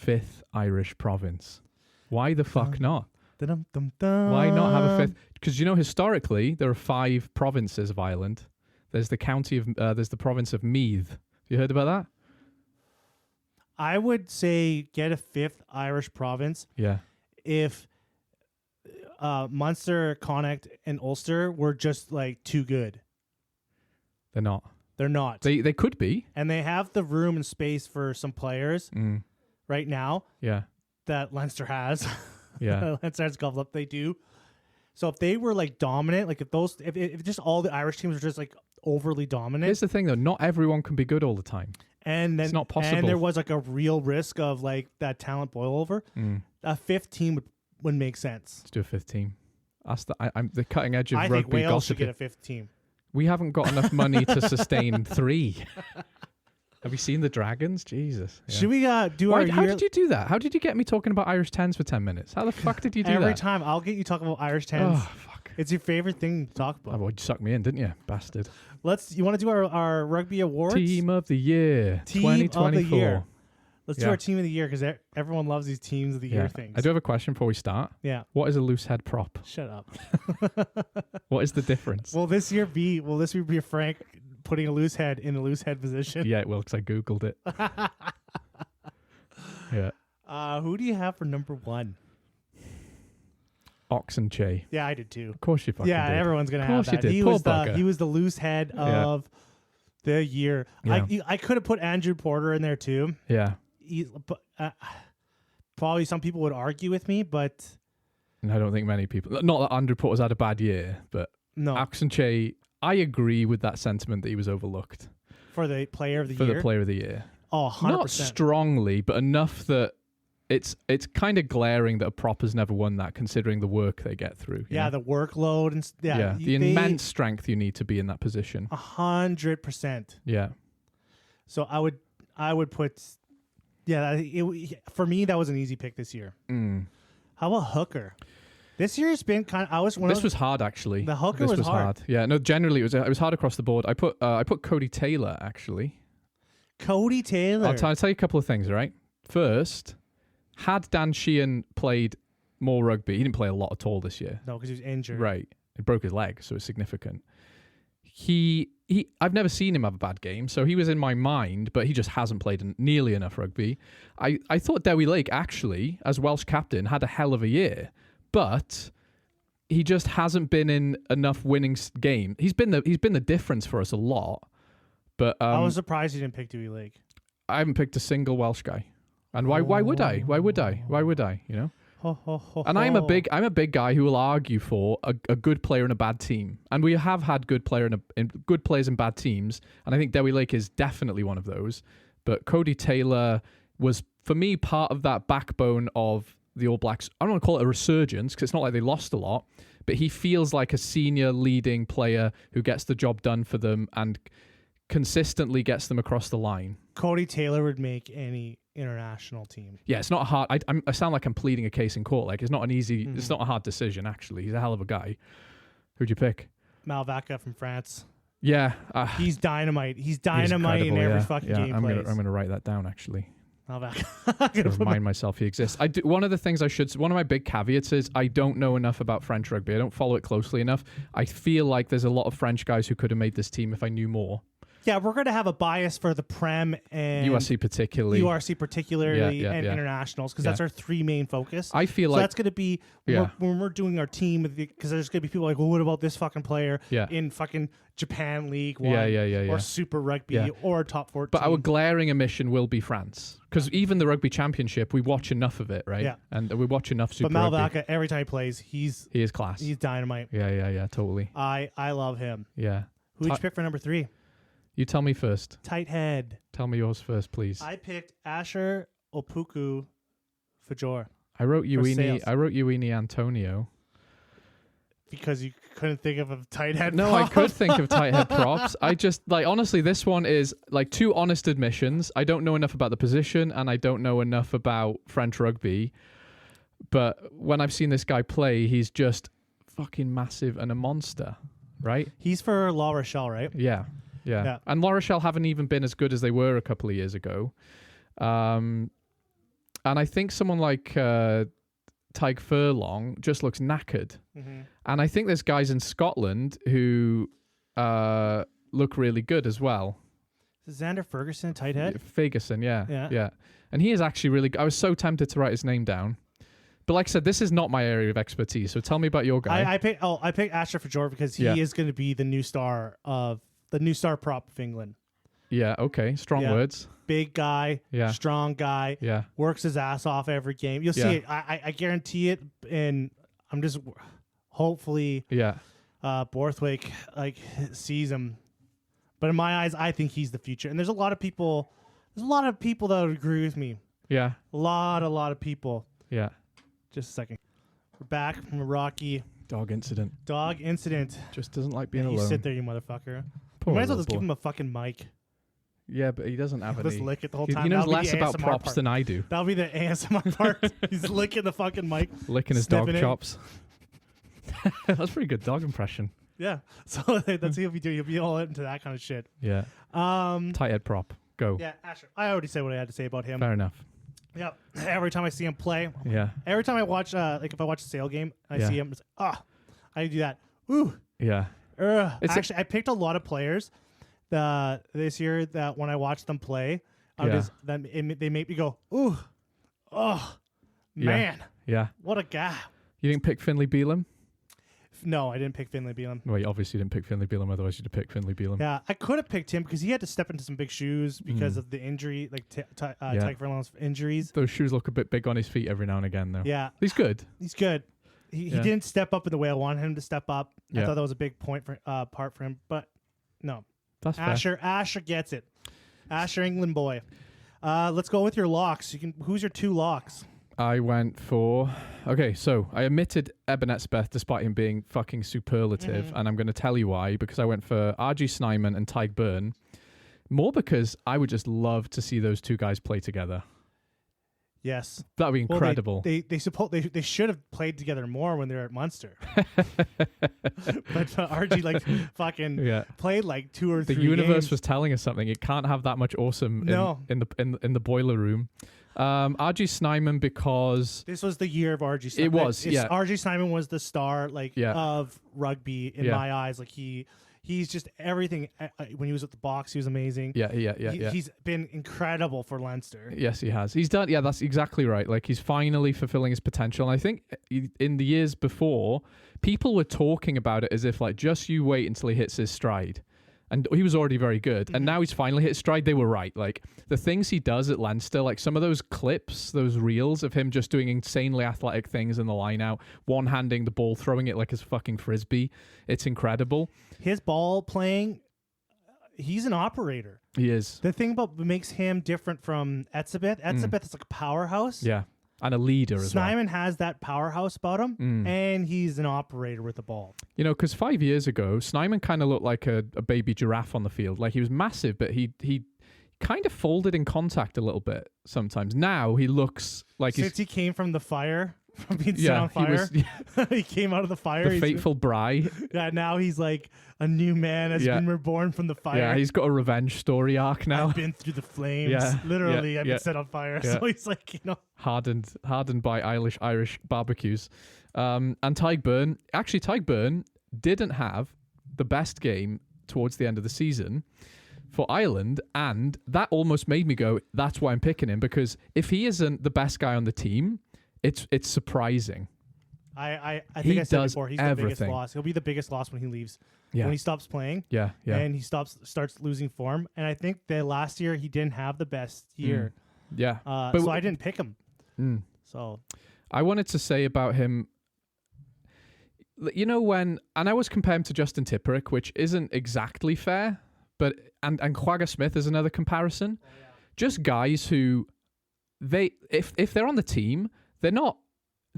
Speaker 3: 5th Irish province. Why the fuck not? Why not have a 5th? Because historically there are 5 provinces of Ireland. There's the there's the province of Meath. You heard about that?
Speaker 2: I would say get a 5th Irish province.
Speaker 3: Yeah.
Speaker 2: If Munster, Connacht, and Ulster were just like too good.
Speaker 3: They're not.
Speaker 2: They're not.
Speaker 3: They could be.
Speaker 2: And they have the room and space for some players right now.
Speaker 3: Yeah.
Speaker 2: That Leinster has.
Speaker 3: Yeah.
Speaker 2: Leinster has gobbled up. They do. So if they were like dominant, like if just all the Irish teams were just like overly dominant.
Speaker 3: Here's the thing though, not everyone can be good all the time.
Speaker 2: And then
Speaker 3: it's not possible.
Speaker 2: And there was like a real risk of like that talent boil over. A 5th team would make sense.
Speaker 3: Let's do a 5th team. That's I'm the cutting edge of
Speaker 2: I
Speaker 3: rugby
Speaker 2: think Wales
Speaker 3: gossip.
Speaker 2: should get a 5th team.
Speaker 3: We haven't got enough money to sustain 3. Have you seen the Dragons? Jesus. Yeah.
Speaker 2: Should we do our
Speaker 3: How did you do that? How did you get me talking about Irish 10s for 10 minutes? How the fuck did you do that?
Speaker 2: Every time I'll get you talking about Irish 10s.
Speaker 3: Oh, fuck.
Speaker 2: It's your favorite thing to talk about.
Speaker 3: Oh, well, you sucked me in, didn't you? Bastard.
Speaker 2: You want to do our rugby awards?
Speaker 3: Team of the year.
Speaker 2: Team
Speaker 3: 2024.
Speaker 2: of the year. Let's do
Speaker 3: Yeah.
Speaker 2: our team of the year because everyone loves these teams of the year things.
Speaker 3: I do have a question before we start.
Speaker 2: Yeah.
Speaker 3: What is a loose head prop?
Speaker 2: Shut up.
Speaker 3: What is the difference?
Speaker 2: Will this year be Frank putting a loose head in a loose head position?
Speaker 3: Yeah, it will because I Googled it. Yeah.
Speaker 2: Who do you have for number 1?
Speaker 3: Oxenche.
Speaker 2: Yeah, I did too.
Speaker 3: Of course you fucking did.
Speaker 2: Everyone's gonna
Speaker 3: Of
Speaker 2: have
Speaker 3: course you
Speaker 2: that.
Speaker 3: did.
Speaker 2: He
Speaker 3: Poor
Speaker 2: was
Speaker 3: bugger.
Speaker 2: he was the loose head of the year.
Speaker 3: Yeah.
Speaker 2: I could have put Andrew Porter in there too.
Speaker 3: Yeah.
Speaker 2: Probably some people would argue with me, but
Speaker 3: And I don't think many people. Not that Andrew Porter's had a bad year, but
Speaker 2: no.
Speaker 3: Oxenche, I agree with that sentiment that he was overlooked
Speaker 2: For the player of the
Speaker 3: for
Speaker 2: year?
Speaker 3: the player of the year.
Speaker 2: Oh, 100%.
Speaker 3: Not strongly, but enough that it's kind of glaring that a prop has never won that, considering the work they get through. you know?
Speaker 2: The workload and
Speaker 3: the immense strength you need to be in that position.
Speaker 2: 100%.
Speaker 3: Yeah.
Speaker 2: So I would put for me that was an easy pick this year. How about hooker? This year has been kind of.
Speaker 3: This was hard actually.
Speaker 2: The hooker
Speaker 3: was
Speaker 2: hard.
Speaker 3: Yeah. No, generally it was hard across the board. I put Cody Taylor actually.
Speaker 2: Cody Taylor.
Speaker 3: I'll tell you a couple of things. Right. First, had Dan Sheehan played more rugby, he didn't play a lot at all this year.
Speaker 2: No, because he was injured.
Speaker 3: Right. He broke his leg, so it's significant. I've never seen him have a bad game, so he was in my mind, but he just hasn't played nearly enough rugby. I thought Dewi Lake, actually, as Welsh captain, had a hell of a year, but he just hasn't been in enough winning game. He's been the difference for us a lot, but
Speaker 2: I was surprised you didn't pick Dewi Lake.
Speaker 3: I haven't picked a single Welsh guy. And why would I? Why would I? Why would I? You know? And I'm a big guy who will argue for a good player in a bad team, and we have had good players in bad teams, and I think Dewi Lake is definitely one of those. But Cody Taylor was, for me, part of that backbone of the All Blacks. I don't want to call it a resurgence because it's not like they lost a lot, but he feels like a senior leading player who gets the job done for them and consistently gets them across the line.
Speaker 2: Cody Taylor would make any international team.
Speaker 3: Yeah, it's not hard. I sound like I'm pleading a case in court. Like, it's not an easy, it's not a hard decision, actually. He's a hell of a guy. Who'd you pick?
Speaker 2: Malvaca from France.
Speaker 3: Yeah.
Speaker 2: He's dynamite. He's dynamite in every fucking game
Speaker 3: I'm
Speaker 2: plays.
Speaker 3: going to write that down, actually.
Speaker 2: Malvaca.
Speaker 3: To remind myself he exists. One of the things one of my big caveats is I don't know enough about French rugby. I don't follow it closely enough. I feel like there's a lot of French guys who could have made this team if I knew more.
Speaker 2: Yeah, we're going to have a bias for the Prem and
Speaker 3: URC particularly,
Speaker 2: and internationals because that's our 3 main focus.
Speaker 3: I feel like
Speaker 2: that's going to be when we're doing our team, because there's going to be people like, well, what about this fucking player in fucking Japan League One or Super Rugby or Top 14?
Speaker 3: But our glaring omission will be France because even the Rugby Championship, we watch enough of it, right?
Speaker 2: Yeah,
Speaker 3: and we watch enough Super
Speaker 2: But
Speaker 3: Rugby.
Speaker 2: Malvaca, every time he plays, he
Speaker 3: is class.
Speaker 2: He's dynamite.
Speaker 3: Yeah, totally.
Speaker 2: I love him.
Speaker 3: Yeah.
Speaker 2: Who'd you pick for number 3?
Speaker 3: You tell me first.
Speaker 2: Tight head.
Speaker 3: Tell me yours first, please.
Speaker 2: I picked Asher Opoku Fajor.
Speaker 3: I wrote Uini Antonio.
Speaker 2: because you couldn't think of a tight head.
Speaker 3: No,
Speaker 2: prop?
Speaker 3: I could think of tight head props. I just honestly, this one is two honest admissions. I don't know enough about the position, and I don't know enough about French rugby. But when I've seen this guy play, he's just fucking massive and a monster, right?
Speaker 2: He's for La Rochelle, right?
Speaker 3: Yeah. And La Rochelle haven't even been as good as they were a couple of years ago. And I think someone like Tyg Furlong just looks knackered.
Speaker 2: Mm-hmm.
Speaker 3: And I think there's guys in Scotland who look really good as well.
Speaker 2: Is Xander Ferguson tight head?
Speaker 3: Ferguson, yeah. And he is actually really good. I was so tempted to write his name down. But like I said, this is not my area of expertise. So tell me about your guy.
Speaker 2: I picked Asher Fajor because he is going to be the new star prop of England.
Speaker 3: Yeah, okay. Strong words.
Speaker 2: Big guy, strong guy, works his ass off every game. You'll see it. I guarantee it. And I'm just hopefully Borthwick sees him. But in my eyes, I think he's the future. And there's a lot of people that would agree with me.
Speaker 3: Yeah.
Speaker 2: A lot of people.
Speaker 3: Yeah.
Speaker 2: Just a second. We're back from a rocky
Speaker 3: dog incident. Just doesn't like being alone.
Speaker 2: You sit there, you motherfucker.
Speaker 3: Poor
Speaker 2: You might as well
Speaker 3: little
Speaker 2: just give
Speaker 3: boy.
Speaker 2: him a fucking mic.
Speaker 3: Yeah, but he doesn't have any.
Speaker 2: Just lick it the whole
Speaker 3: He
Speaker 2: time.
Speaker 3: knows
Speaker 2: That'll be
Speaker 3: less
Speaker 2: the
Speaker 3: about
Speaker 2: ASMR
Speaker 3: props
Speaker 2: part.
Speaker 3: than I do.
Speaker 2: That'll be the ASMR part. He's licking the fucking mic.
Speaker 3: Licking his dog
Speaker 2: sniffing it.
Speaker 3: chops. That's a pretty good dog impression.
Speaker 2: Yeah. So that's what he'll be doing. He'll be all into that kind of shit.
Speaker 3: Yeah. Tight head prop. Go.
Speaker 2: Yeah, Asher. I already said what I had to say about him.
Speaker 3: Fair enough.
Speaker 2: Yep. Every time I see him play.
Speaker 3: Yeah.
Speaker 2: Every time I watch, if I watch a Sale game, I see him. It's I do that. Ooh.
Speaker 3: Yeah.
Speaker 2: Actually, I picked a lot of players this year that when I watch them play, they make me go, ooh, oh, man.
Speaker 3: Yeah.
Speaker 2: What a guy.
Speaker 3: You didn't pick Finley Beelum?
Speaker 2: No, I didn't pick Finley Beelum.
Speaker 3: Well, you obviously didn't pick Finley Beelum, otherwise you'd have picked Finley Beelum.
Speaker 2: Yeah, I could have picked him because he had to step into some big shoes because of the injury, like Tyg Furlong's injuries.
Speaker 3: Those shoes look a bit big on his feet every now and again, though.
Speaker 2: Yeah.
Speaker 3: He's good.
Speaker 2: He didn't step up in the way I wanted him to step up. I thought that was a big part for him, but no.
Speaker 3: That's fair.
Speaker 2: Asher gets it. Asher, England boy. Let's go with your locks. Who's your two locks?
Speaker 3: I went for... Okay, so I omitted Eben Etzebeth despite him being fucking superlative, and I'm going to tell you why, because I went for R.G. Snyman and Tyg Byrne, more because I would just love to see those two guys play together.
Speaker 2: Yes.
Speaker 3: That would be incredible.
Speaker 2: They should have played together more when they were at Munster. But RG fucking played like 2 or 3
Speaker 3: The universe
Speaker 2: games.
Speaker 3: was telling us something. It can't have that much awesome in the boiler room. RG Snyman, because
Speaker 2: this was the year of RG Snyman.
Speaker 3: It was, yeah.
Speaker 2: RG Snyman was the star of rugby in my eyes. Like he's just everything. When he was at the box, he was amazing.
Speaker 3: Yeah.
Speaker 2: He's been incredible for Leinster.
Speaker 3: Yes, he has. He's done. Yeah, that's exactly right. Like he's finally fulfilling his potential. And I think in the years before, people were talking about it as if like just you wait until he hits his stride. And he was already very good. And now he's finally hit stride. They were right. Like the things he does at Leinster, like some of those clips, those reels of him just doing insanely athletic things in the line out, one-handing the ball, throwing it like it's fucking frisbee. It's incredible.
Speaker 2: His ball playing, he's an operator.
Speaker 3: He is.
Speaker 2: The thing about what makes him different from Etzebeth is like a powerhouse.
Speaker 3: Yeah. And a leader as well.
Speaker 2: Snyman has that powerhouse about him, and he's an operator with the ball. You
Speaker 3: know, because 5 years ago, Snyman kind of looked like a baby giraffe on the field. Like he was massive, but he kind of folded in contact a little bit sometimes. Now he looks like
Speaker 2: since he came from the fire, from being set on fire, he came out of the fire.
Speaker 3: The fateful Bry.
Speaker 2: Yeah, now he's like a new man has been reborn from the fire.
Speaker 3: Yeah, he's got a revenge story arc now.
Speaker 2: I've been through the flames. Literally, I've been set on fire. So he's like,
Speaker 3: hardened by Irish barbecues. And Tyg Byrne didn't have the best game towards the end of the season for Ireland, and that almost made me go, that's why I'm picking him, because if he isn't the best guy on the team, it's surprising.
Speaker 2: I think I said before, he's
Speaker 3: everything.
Speaker 2: The biggest loss. He'll be the biggest loss when he leaves.
Speaker 3: Yeah.
Speaker 2: When he stops playing.
Speaker 3: Yeah.
Speaker 2: And he starts losing form. And I think that last year he didn't have the best year.
Speaker 3: Yeah.
Speaker 2: So I didn't pick him. So
Speaker 3: I wanted to say about him, you know, and I was comparing him to Justin Tipperick, which isn't exactly fair, but and Quagga Smith is another comparison. Just guys who if they're on the team, they're not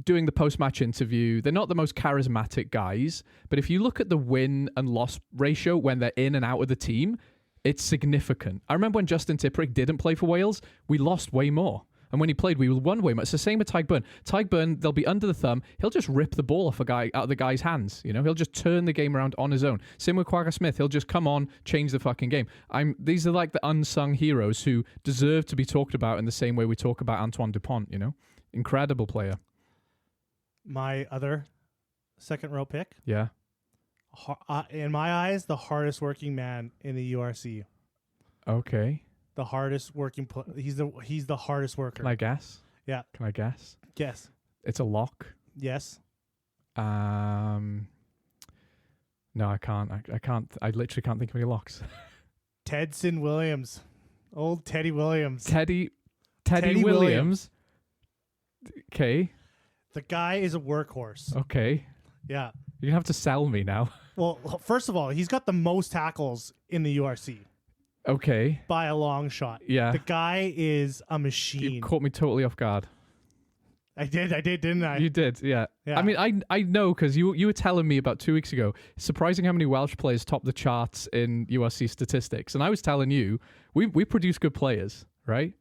Speaker 3: doing the post-match interview. They're not the most charismatic guys, but if you look at the win and loss ratio when they're in and out of the team, it's significant. I remember when Justin Tipuric didn't play for Wales, we lost way more. And when he played, we won way more. It's the same with Tyke Byrne. Tyke Byrne, they'll be under the thumb. He'll just rip the ball off out of the guy's hands. You know, he'll just turn the game around on his own. Same with Quagga Smith. He'll just come on, change the fucking game. These are like the unsung heroes who deserve to be talked about in the same way we talk about Antoine Dupont, you know? Incredible player.
Speaker 2: My other second row pick.
Speaker 3: Yeah.
Speaker 2: In my eyes, the hardest working man in the URC.
Speaker 3: Okay.
Speaker 2: The hardest working. He's the hardest worker.
Speaker 3: Can I guess?
Speaker 2: Yeah.
Speaker 3: Can I guess?
Speaker 2: Guess.
Speaker 3: It's a lock.
Speaker 2: Yes.
Speaker 3: No, I can't. I can't. I literally can't think of any locks.
Speaker 2: Tedson Williams. Old Teddy Williams.
Speaker 3: Teddy Williams. Okay.
Speaker 2: The guy is a workhorse.
Speaker 3: Okay.
Speaker 2: Yeah.
Speaker 3: You're going to have to sell me now.
Speaker 2: Well, first of all, he's got the most tackles in the URC.
Speaker 3: Okay.
Speaker 2: By a long shot.
Speaker 3: Yeah.
Speaker 2: The guy is a machine.
Speaker 3: You caught me totally off guard.
Speaker 2: I did, didn't I?
Speaker 3: You did, yeah.
Speaker 2: Yeah.
Speaker 3: I mean, I know because you were telling me about 2 weeks ago. It's surprising how many Welsh players top the charts in URC statistics. And I was telling you, we produce good players, right?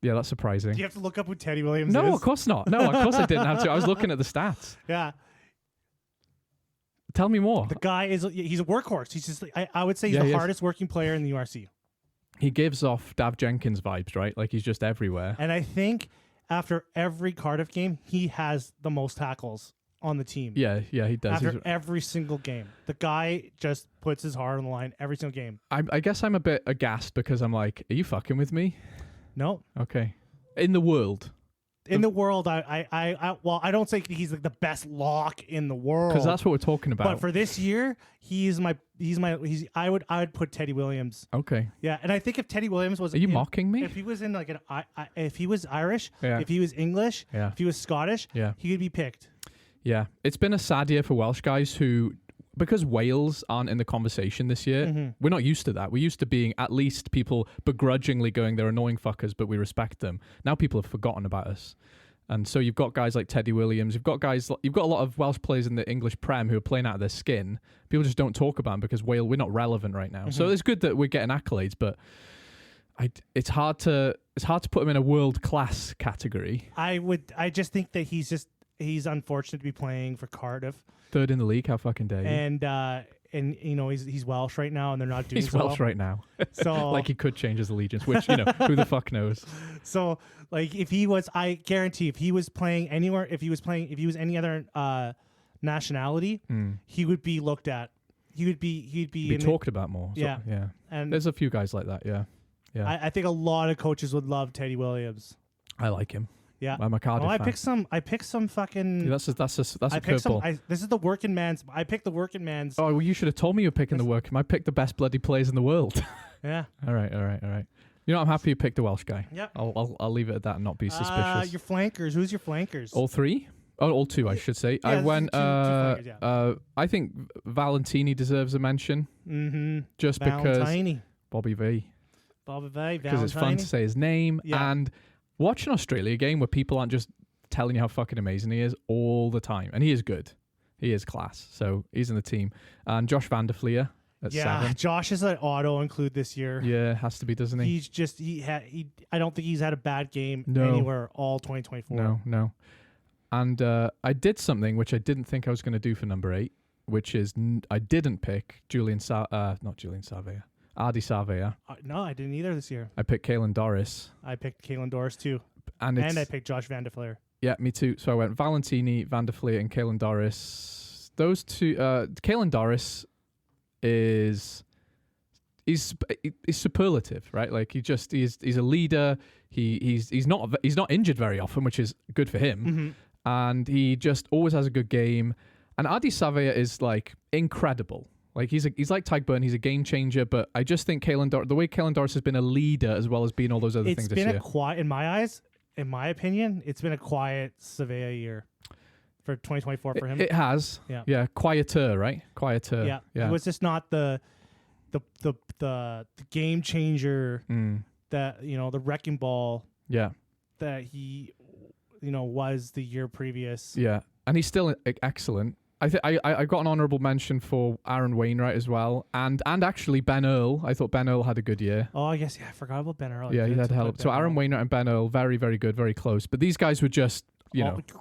Speaker 3: Yeah, that's surprising.
Speaker 2: Do you have to look up who Teddy Williams is?
Speaker 3: No, of course not. No, of course I didn't have to. I was looking at the stats.
Speaker 2: Yeah.
Speaker 3: Tell me more.
Speaker 2: The guy he's a workhorse. He's just I would say he's the hardest working player in the URC.
Speaker 3: He gives off Dav Jenkins vibes, right? Like he's just everywhere.
Speaker 2: And I think after every Cardiff game, he has the most tackles on the team.
Speaker 3: Yeah, he does.
Speaker 2: After every single game. The guy just puts his heart on the line every single game.
Speaker 3: I guess I'm a bit aghast because I'm like, are you fucking with me?
Speaker 2: No.
Speaker 3: Okay. In the world.
Speaker 2: In the world, I don't say he's like the best lock in the world
Speaker 3: because that's what we're talking about.
Speaker 2: But for this year, I would put Teddy Williams.
Speaker 3: Okay.
Speaker 2: Yeah, and I think if Teddy Williams was,
Speaker 3: are you mocking me?
Speaker 2: If he was in like if he was Irish,
Speaker 3: yeah.
Speaker 2: if he was English,
Speaker 3: yeah.
Speaker 2: if he was Scottish,
Speaker 3: yeah.
Speaker 2: he could be picked.
Speaker 3: Yeah, it's been a sad year for Welsh guys who. Because Wales aren't in the conversation this year, we're not used to that. We're used to being at least people begrudgingly going, they're annoying fuckers, but we respect them. Now people have forgotten about us. And so you've got guys like Teddy Williams. You've got a lot of Welsh players in the English Prem who are playing out of their skin. People just don't talk about them because we're not relevant right now. So it's good that we're getting accolades, but it's hard to put them in a world class category.
Speaker 2: I just think that he's unfortunate to be playing for Cardiff.
Speaker 3: Third in the league, how fucking dare you?
Speaker 2: And you know he's Welsh right now, and they're not doing.
Speaker 3: He's Welsh right now,
Speaker 2: so
Speaker 3: like he could change his allegiance, which who the fuck knows.
Speaker 2: So like if he was, I guarantee, if he was playing anywhere, if he was any other nationality, he would be looked at. He'd be
Speaker 3: talked about more. So,
Speaker 2: yeah,
Speaker 3: yeah.
Speaker 2: And
Speaker 3: there's a few guys like that. Yeah, yeah.
Speaker 2: I think a lot of coaches would love Teddy Williams.
Speaker 3: I like him.
Speaker 2: Yeah,
Speaker 3: I'm a Cardiff fan.
Speaker 2: I picked some fucking.
Speaker 3: Yeah, that's a curveball.
Speaker 2: This is the working man's. I picked the working man's.
Speaker 3: Oh, well, you should have told me you were picking the working. I picked the best bloody players in the world.
Speaker 2: Yeah.
Speaker 3: All right. You know, I'm happy you picked the Welsh guy.
Speaker 2: Yeah.
Speaker 3: I'll leave it at that and not be suspicious.
Speaker 2: Your flankers. Who's your flankers?
Speaker 3: All three? Oh, all two, I should say.
Speaker 2: Yeah,
Speaker 3: I went.
Speaker 2: two flankers, yeah.
Speaker 3: I think Valentini deserves a mention.
Speaker 2: Mm-hmm.
Speaker 3: Just
Speaker 2: Valentini.
Speaker 3: because Bobby V. Because it's fun to say his name and watch an Australia game where people aren't just telling you how fucking amazing he is all the time. And he is good. He is class. So he's in the team. And Josh van der Fleer at 7.
Speaker 2: Josh is an auto include this year.
Speaker 3: Yeah, has to be, doesn't he?
Speaker 2: He's just, I don't think he's had a bad game anywhere all 2024.
Speaker 3: No. And I did something which I didn't think I was going to do for number 8, which is I didn't pick Ardi Sarvea.
Speaker 2: No, I didn't either this year.
Speaker 3: I picked Caelan Doris.
Speaker 2: I picked Caelan Doris too. And I picked Josh van der Fleer.
Speaker 3: Yeah, me too. So I went Valentini, Van der Fleer, and Caelan Doris. Those two. Caelan Doris is superlative, right? Like he's a leader. He's not injured very often, which is good for him. And he just always has a good game. And Ardi Sarvea is like incredible. Like he's like Tyke Byrne, he's a game changer, but I just think the way Caelan Doris has been a leader as well as being all those other things this year.
Speaker 2: It's been a quiet, in my eyes, in my opinion, it's been a quiet Sarvea year for 2024 for him.
Speaker 3: It has. Yeah. Quieter, right? Quieter.
Speaker 2: Yeah. It was just not the game changer that, the wrecking ball.
Speaker 3: Yeah.
Speaker 2: That he was the year previous.
Speaker 3: Yeah, and he's still excellent. I got an honourable mention for Aaron Wainwright as well, and actually Ben Earl. I thought Ben Earl had a good year.
Speaker 2: Oh, yes, I forgot about Ben Earl.
Speaker 3: Yeah, he had help. So Aaron Wainwright and Ben Earl, very, very good, very close. But these guys were just,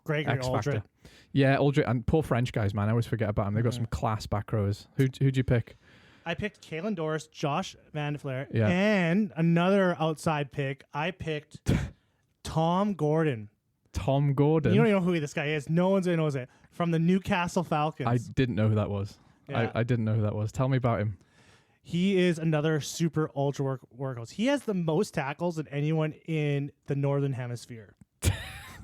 Speaker 2: Gregory
Speaker 3: X
Speaker 2: Aldred.
Speaker 3: factor. Yeah, Aldred, and poor French guys, man. I always forget about them. They've got some class back rowers. Who'd you pick?
Speaker 2: I picked Kalen Doris, Josh Van de Flair,
Speaker 3: Yeah.
Speaker 2: and another outside pick. I picked Tom Gordon.
Speaker 3: Tom Gordon.
Speaker 2: You don't even know who this guy is. No one's going to know it. From the Newcastle Falcons.
Speaker 3: I didn't know who that was.
Speaker 2: Yeah.
Speaker 3: I didn't know who that was. Tell me about him.
Speaker 2: He is another super ultra workhorse. He has the most tackles than anyone in the Northern Hemisphere.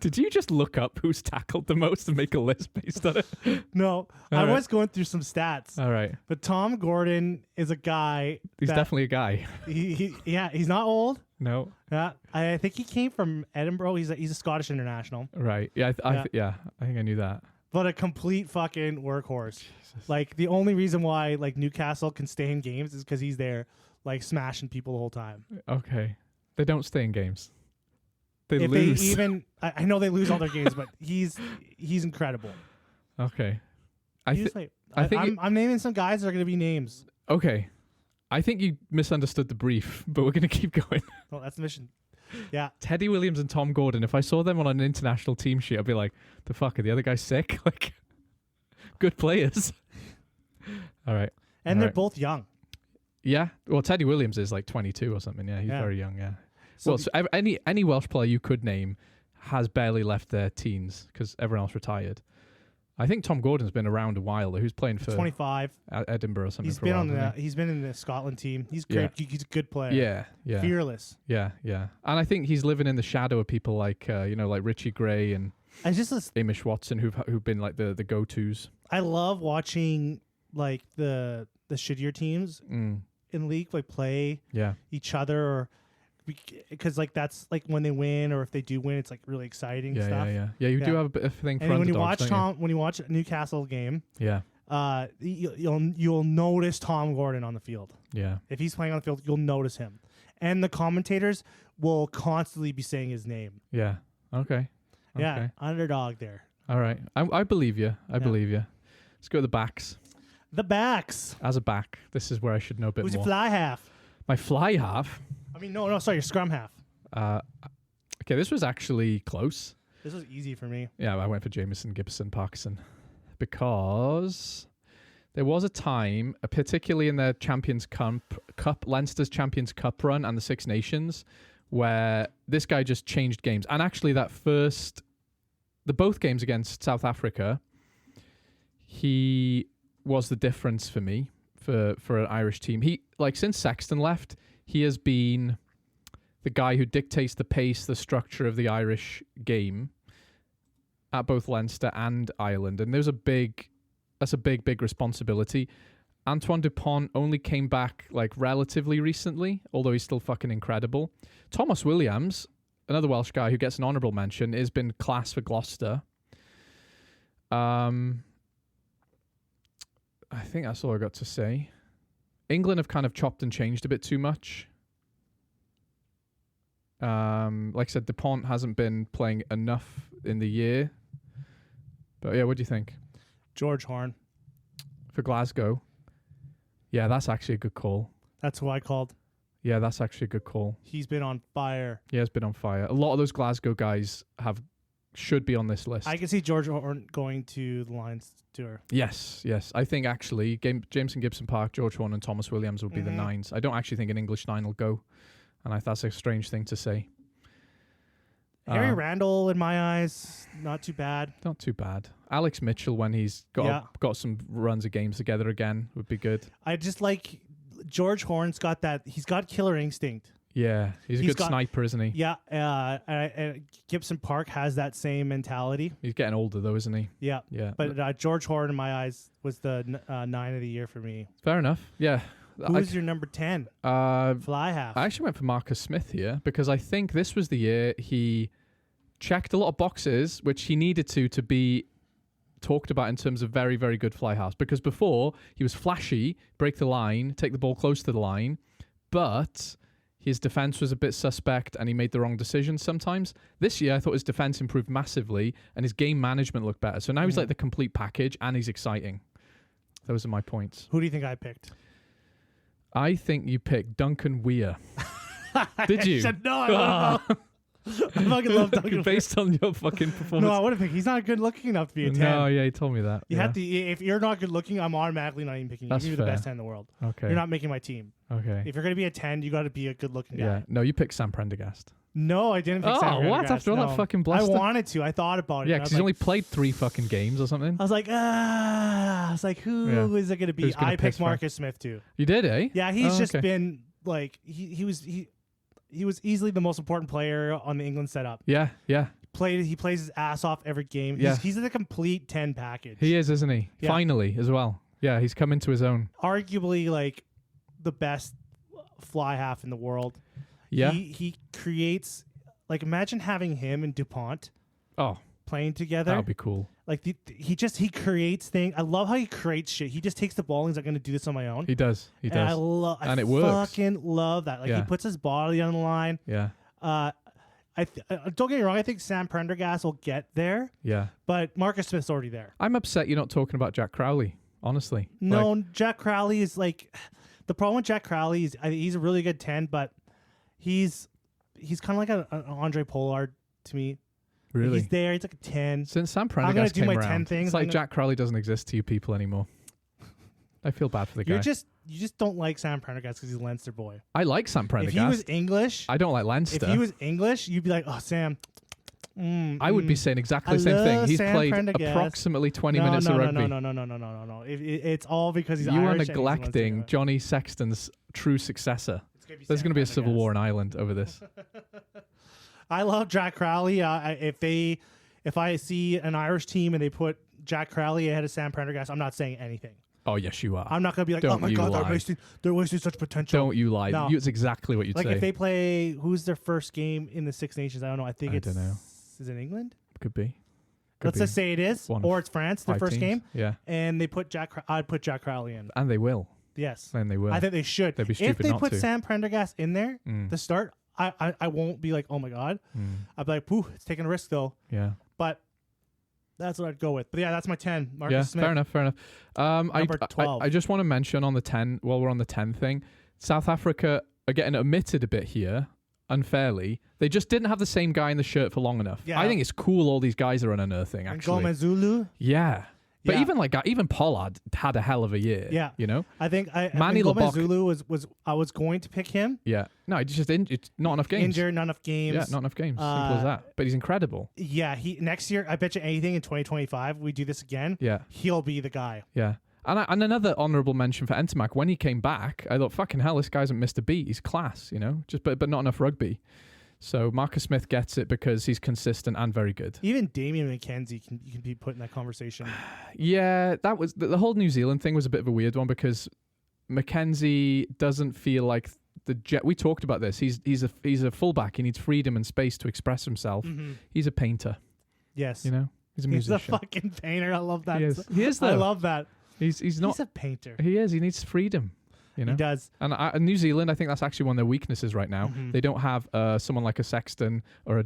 Speaker 3: Did you just look up who's tackled the most and make a list based on it?
Speaker 2: No, I was going through some stats.
Speaker 3: All right.
Speaker 2: But Tom Gordon is a guy.
Speaker 3: He's definitely a guy.
Speaker 2: He's not old.
Speaker 3: No.
Speaker 2: Yeah, I think he came from Edinburgh. He's a Scottish international.
Speaker 3: Right. Yeah. I think I knew that.
Speaker 2: But a complete fucking workhorse. Jesus. Like the only reason why Newcastle can stay in games is because he's there, smashing people the whole time.
Speaker 3: Okay. They don't stay in games. They
Speaker 2: if
Speaker 3: lose.
Speaker 2: They even, I know they lose all their games, but he's incredible.
Speaker 3: Okay.
Speaker 2: I'm naming some guys that are going to be names.
Speaker 3: Okay. I think you misunderstood the brief, but we're going to keep going.
Speaker 2: Well, that's the mission. Yeah.
Speaker 3: Teddy Williams and Tom Gordon, if I saw them on an international team sheet, I'd be like, the fuck, are the other guys sick? Good players. All right.
Speaker 2: And they're both young.
Speaker 3: Yeah. Well, Teddy Williams is 22 or something. Yeah, he's very young, yeah. So any Welsh player you could name has barely left their teens because everyone else retired. I think Tom Gordon's been around a while, though. Who's playing for
Speaker 2: 25
Speaker 3: Edinburgh or something?
Speaker 2: He's been in the Scotland team. He's great.
Speaker 3: Yeah.
Speaker 2: He's a good player.
Speaker 3: Yeah.
Speaker 2: Fearless.
Speaker 3: Yeah. And I think he's living in the shadow of people like Richie Gray and Amish Watson, who've been the go-tos.
Speaker 2: I love watching the shittier teams in the league play each other, or because that's when they win, or if they do win, it's really exciting stuff.
Speaker 3: Yeah. You do have a bit of thing for
Speaker 2: and
Speaker 3: underdogs,
Speaker 2: when you watch a Newcastle game, you'll notice Tom Gordon on the field.
Speaker 3: Yeah.
Speaker 2: If he's playing on the field, you'll notice him, and the commentators will constantly be saying his name.
Speaker 3: Yeah. Okay.
Speaker 2: Yeah. Underdog there.
Speaker 3: All right. I believe you. I believe you. Let's go to the backs.
Speaker 2: The backs.
Speaker 3: As a back, this is where I should know a bit more.
Speaker 2: Who's your fly half?
Speaker 3: My fly half?
Speaker 2: I mean, no, sorry, your scrum half.
Speaker 3: Okay, this was actually close.
Speaker 2: This was easy for me.
Speaker 3: Yeah, I went for Jameson, Gibson, Parkinson. Because there was a time, particularly in their Champions Cup, Leinster's Champions Cup run and the Six Nations, where this guy just changed games. And actually both games against South Africa, he was the difference for me, for an Irish team. He, since Sexton left, he has been the guy who dictates the pace, the structure of the Irish game at both Leinster and Ireland. And that's a big responsibility. Antoine Dupont only came back relatively recently, although he's still fucking incredible. Thomas Williams, another Welsh guy who gets an honourable mention, has been class for Gloucester. I think that's all I got to say. England have kind of chopped and changed a bit too much. Like I said, Dupont hasn't been playing enough in the year. But yeah, what do you think?
Speaker 2: George Horn.
Speaker 3: For Glasgow. Yeah, that's actually a good call.
Speaker 2: That's who I called.
Speaker 3: Yeah, that's actually a good call.
Speaker 2: He's been on fire.
Speaker 3: Yeah, he's been on fire. A lot of those Glasgow guys should be on this list.
Speaker 2: I can see George Horn going to the Lions tour.
Speaker 3: Yes. I think actually Jameson, Gibson Park, George Horn and Thomas Williams will be the nines. I don't actually think an English nine will go. And that's a strange thing to say.
Speaker 2: Harry Randall, in my eyes, not too bad.
Speaker 3: Not too bad. Alex Mitchell, when he's got some runs of games together again, would be good. I just like
Speaker 2: George Horn's got that. He's got killer instinct.
Speaker 3: Yeah, he's a good sniper, isn't he?
Speaker 2: Yeah, and Gibson Park has that same mentality.
Speaker 3: He's getting older, though, isn't he?
Speaker 2: Yeah. But George Horn, in my eyes, was the 9 of the year for me.
Speaker 3: Fair enough. Yeah.
Speaker 2: Who's your number 10? Fly half.
Speaker 3: I actually went for Marcus Smith here because I think this was the year he checked a lot of boxes, which he needed to be talked about in terms of very, very good fly halves. Because before, he was flashy, break the line, take the ball close to the line, but his defense was a bit suspect and he made the wrong decisions sometimes. This year, I thought his defense improved massively and his game management looked better. So now he's like the complete package and he's exciting. Those are my points.
Speaker 2: Who do you think I picked?
Speaker 3: I think you picked Duncan Weir. Did you?
Speaker 2: No, I fucking love Duncan.
Speaker 3: Based on your fucking performance.
Speaker 2: No, I would have picked. He's not good looking enough to be a 10.
Speaker 3: No, yeah, you told me that.
Speaker 2: You have to. If you're not good looking, I'm automatically not even picking you.
Speaker 3: That's
Speaker 2: You're the
Speaker 3: fair.
Speaker 2: best 10 in the world.
Speaker 3: Okay.
Speaker 2: You're not making my team.
Speaker 3: Okay.
Speaker 2: If you're gonna be a 10, you got to be a good looking guy.
Speaker 3: Yeah. No, you picked Sam Prendergast.
Speaker 2: No, I didn't pick Sam
Speaker 3: Oh, what?
Speaker 2: Prendergast,
Speaker 3: After all
Speaker 2: no.
Speaker 3: that fucking
Speaker 2: I
Speaker 3: bluster?
Speaker 2: wanted to. I thought about it.
Speaker 3: Yeah,
Speaker 2: and I
Speaker 3: because
Speaker 2: was
Speaker 3: he's
Speaker 2: like,
Speaker 3: only played 3 fucking games or something.
Speaker 2: I was like, I was like, who is it gonna be?
Speaker 3: Who's gonna
Speaker 2: I
Speaker 3: piss
Speaker 2: picked
Speaker 3: for him?
Speaker 2: Marcus Smith too.
Speaker 3: You did, eh?
Speaker 2: Yeah, he's
Speaker 3: Oh,
Speaker 2: just
Speaker 3: okay.
Speaker 2: been like he was easily the most important player on the England setup.
Speaker 3: Yeah, yeah.
Speaker 2: He plays his ass off every game.
Speaker 3: Yeah.
Speaker 2: He's the complete 10 package.
Speaker 3: He is, isn't he?
Speaker 2: Yeah.
Speaker 3: Finally, as well. Yeah, he's come into his own.
Speaker 2: Arguably like the best fly half in the world.
Speaker 3: Yeah.
Speaker 2: He creates, like, imagine having him and DuPont
Speaker 3: Oh,
Speaker 2: playing together.
Speaker 3: that would be cool.
Speaker 2: Like he creates things. I love how he creates shit. He just takes the ball and he's like, I'm gonna do this on my own.
Speaker 3: He does. He
Speaker 2: And I
Speaker 3: does.
Speaker 2: love
Speaker 3: And it works.
Speaker 2: fucking love that. Like
Speaker 3: Yeah.
Speaker 2: he puts his body on the line.
Speaker 3: Yeah.
Speaker 2: Don't get me wrong, I think Sam Prendergast will get there,
Speaker 3: Yeah.
Speaker 2: but Marcus Smith's already there.
Speaker 3: I'm upset you're not talking about Jack Crowley, honestly.
Speaker 2: No,
Speaker 3: Like,
Speaker 2: Jack Crowley is like the problem with Jack Crowley is he's a really good 10, but he's kind of like an Andre Pollard to me.
Speaker 3: really.
Speaker 2: He's there. He's like a 10.
Speaker 3: Since Sam
Speaker 2: gonna
Speaker 3: Prendergast
Speaker 2: do
Speaker 3: came
Speaker 2: my
Speaker 3: around,
Speaker 2: 10 things.
Speaker 3: it's
Speaker 2: I'm
Speaker 3: like
Speaker 2: gonna-
Speaker 3: Jack Crowley doesn't exist to you people anymore. I feel bad for the guy.
Speaker 2: You just don't like Sam Prendergast because he's a Leinster boy.
Speaker 3: I like Sam Prendergast.
Speaker 2: If he was English,
Speaker 3: I don't like Leinster.
Speaker 2: if he was English, you'd be like, oh, Sam.
Speaker 3: I would be saying exactly the
Speaker 2: I
Speaker 3: same thing.
Speaker 2: love
Speaker 3: He's
Speaker 2: Sam
Speaker 3: played
Speaker 2: Prendergast.
Speaker 3: approximately 20
Speaker 2: no,
Speaker 3: minutes
Speaker 2: no,
Speaker 3: of
Speaker 2: no,
Speaker 3: rugby.
Speaker 2: No. It's all because he's
Speaker 3: You are
Speaker 2: Irish and he's a Leinster
Speaker 3: neglecting
Speaker 2: guy.
Speaker 3: Johnny Sexton's true successor. There's
Speaker 2: Sam
Speaker 3: going to be a civil
Speaker 2: Prendergast.
Speaker 3: war in Ireland over this.
Speaker 2: I love Jack Crowley. If I see an Irish team and they put Jack Crowley ahead of Sam Prendergast, I'm not saying anything.
Speaker 3: Oh, yes, you are.
Speaker 2: I'm not gonna be like,
Speaker 3: Don't
Speaker 2: oh my
Speaker 3: you
Speaker 2: god,
Speaker 3: lie.
Speaker 2: they're wasting such potential.
Speaker 3: Don't you lie.
Speaker 2: No.
Speaker 3: It's exactly what you'd
Speaker 2: Like
Speaker 3: say.
Speaker 2: if they play, who's their first game in the Six Nations? I don't know. I think
Speaker 3: I
Speaker 2: it's.
Speaker 3: dunno.
Speaker 2: Is it England?
Speaker 3: Could be. Could
Speaker 2: Let's
Speaker 3: be.
Speaker 2: just say it is,
Speaker 3: One
Speaker 2: or
Speaker 3: of
Speaker 2: it's France, their
Speaker 3: 5
Speaker 2: first
Speaker 3: teams.
Speaker 2: game,
Speaker 3: Yeah.
Speaker 2: and they put I'd put Jack Crowley in.
Speaker 3: And they will.
Speaker 2: Yes,
Speaker 3: Then they will.
Speaker 2: I think they should.
Speaker 3: They'd be
Speaker 2: If
Speaker 3: stupid
Speaker 2: they
Speaker 3: not
Speaker 2: put
Speaker 3: to.
Speaker 2: Sam Prendergast in there
Speaker 3: Mm.
Speaker 2: to start, I won't be like, oh my god.
Speaker 3: Mm.
Speaker 2: I'd be like, pooh, it's taking a risk though.
Speaker 3: Yeah.
Speaker 2: But that's what I'd go with. But yeah, that's my 10. Marcus
Speaker 3: Yeah,
Speaker 2: Smith.
Speaker 3: fair enough.
Speaker 2: Number 12.
Speaker 3: I just want to mention on the 10, while we're on the 10 thing, South Africa are getting omitted a bit here, unfairly. They just didn't have the same guy in the shirt for long enough.
Speaker 2: Yeah.
Speaker 3: I think it's cool all these guys are unearthing,
Speaker 2: And
Speaker 3: actually.
Speaker 2: Gomez Zulu.
Speaker 3: Yeah. But
Speaker 2: Yeah.
Speaker 3: even Pollard had a hell of a year.
Speaker 2: Yeah.
Speaker 3: You know?
Speaker 2: I think
Speaker 3: Manny
Speaker 2: Gomez
Speaker 3: Lubbock-
Speaker 2: Zulu was I was going to pick him.
Speaker 3: Yeah. No, it's just it's not enough games.
Speaker 2: Injured, not enough games.
Speaker 3: Yeah, not enough games. Simple as that. But he's incredible.
Speaker 2: Yeah, he next year. I bet you anything in 2025 we do this again.
Speaker 3: Yeah.
Speaker 2: He'll be the guy.
Speaker 3: Yeah. And another honourable mention for Entomac, when he came back, I thought, fucking hell, this guy hasn't missed a beat. He's class, you know? But not enough rugby. So Marcus Smith gets it because he's consistent and very good.
Speaker 2: Even Damien McKenzie can be put in that conversation.
Speaker 3: Yeah, that was the whole New Zealand thing was a bit of a weird one because Mackenzie doesn't feel like we talked about this. He's a fullback. He needs freedom and space to express himself.
Speaker 2: Mm-hmm.
Speaker 3: He's a painter,
Speaker 2: Yes,
Speaker 3: you know. He's a
Speaker 2: he's
Speaker 3: musician.
Speaker 2: a fucking painter. I love that.
Speaker 3: He is though.
Speaker 2: I love that.
Speaker 3: He's not.
Speaker 2: He's a painter.
Speaker 3: He is. He needs freedom. You know.
Speaker 2: He does.
Speaker 3: And in New Zealand, I think that's actually one of their weaknesses right now.
Speaker 2: Mhm.
Speaker 3: They don't have someone like a Sexton or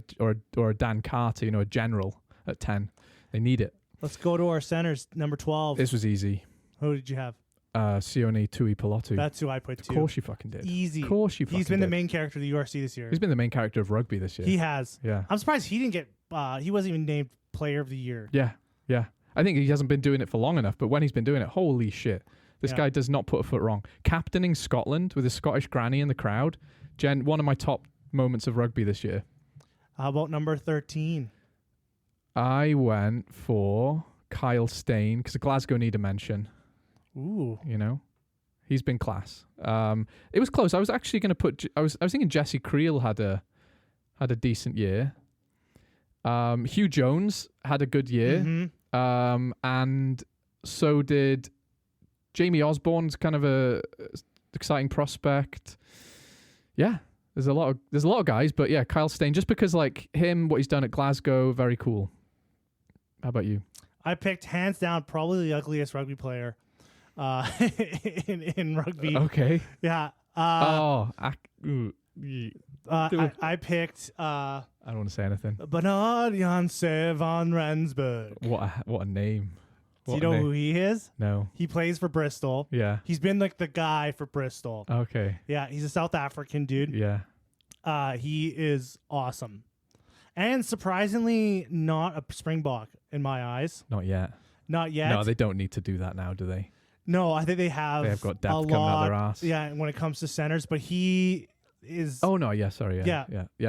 Speaker 3: a Dan Carter, you know, a general at 10. They need it.
Speaker 2: Let's go to our centers. Number 12.
Speaker 3: This was easy.
Speaker 2: Who did you have?
Speaker 3: Sione Tui Pilotu.
Speaker 2: That's who I put
Speaker 3: Of
Speaker 2: too.
Speaker 3: course you fucking did.
Speaker 2: Easy.
Speaker 3: Of course you fucking
Speaker 2: He's been
Speaker 3: did.
Speaker 2: the main character of the URC this year.
Speaker 3: He's been the main character of rugby this year.
Speaker 2: He has.
Speaker 3: Yeah.
Speaker 2: I'm surprised he didn't get. He wasn't even named Player of the Year.
Speaker 3: Yeah. Yeah. I think he hasn't been doing it for long enough, but when he's been doing it, holy shit. This
Speaker 2: Yeah.
Speaker 3: guy does not put a foot wrong. Captaining Scotland with a Scottish granny in the crowd. One of my top moments of rugby this year.
Speaker 2: How about number 13?
Speaker 3: I went for Kyle Stain because Glasgow need a mention.
Speaker 2: Ooh.
Speaker 3: You know, he's been class. It was close. I was actually going to put. I was thinking Jesse Creel had a decent year. Hugh Jones had a good year.
Speaker 2: Mhm.
Speaker 3: And so did Jamie Osborne's kind of a exciting prospect. Yeah, there's a lot of guys, but yeah, Kyle Stain, just because like him, what he's done at Glasgow, very cool. How about you?
Speaker 2: I picked hands down probably the ugliest rugby player in rugby.
Speaker 3: Okay.
Speaker 2: Yeah. I picked
Speaker 3: I don't want to say anything.
Speaker 2: Bernard Janse van Rensburg.
Speaker 3: What a name.
Speaker 2: Do you know who he is?
Speaker 3: No.
Speaker 2: He plays for Bristol.
Speaker 3: Yeah.
Speaker 2: He's been like the guy for Bristol.
Speaker 3: Okay.
Speaker 2: Yeah, he's a South African dude.
Speaker 3: Yeah.
Speaker 2: He is awesome. And surprisingly not a Springbok in my eyes.
Speaker 3: Not yet.
Speaker 2: Not yet.
Speaker 3: No, they don't need to do that now, do they?
Speaker 2: No, I think they have.
Speaker 3: They have got depth
Speaker 2: a
Speaker 3: coming
Speaker 2: lot,
Speaker 3: out their ass.
Speaker 2: Yeah, when it comes to centers, but he is.
Speaker 3: Oh no, yeah, sorry, yeah.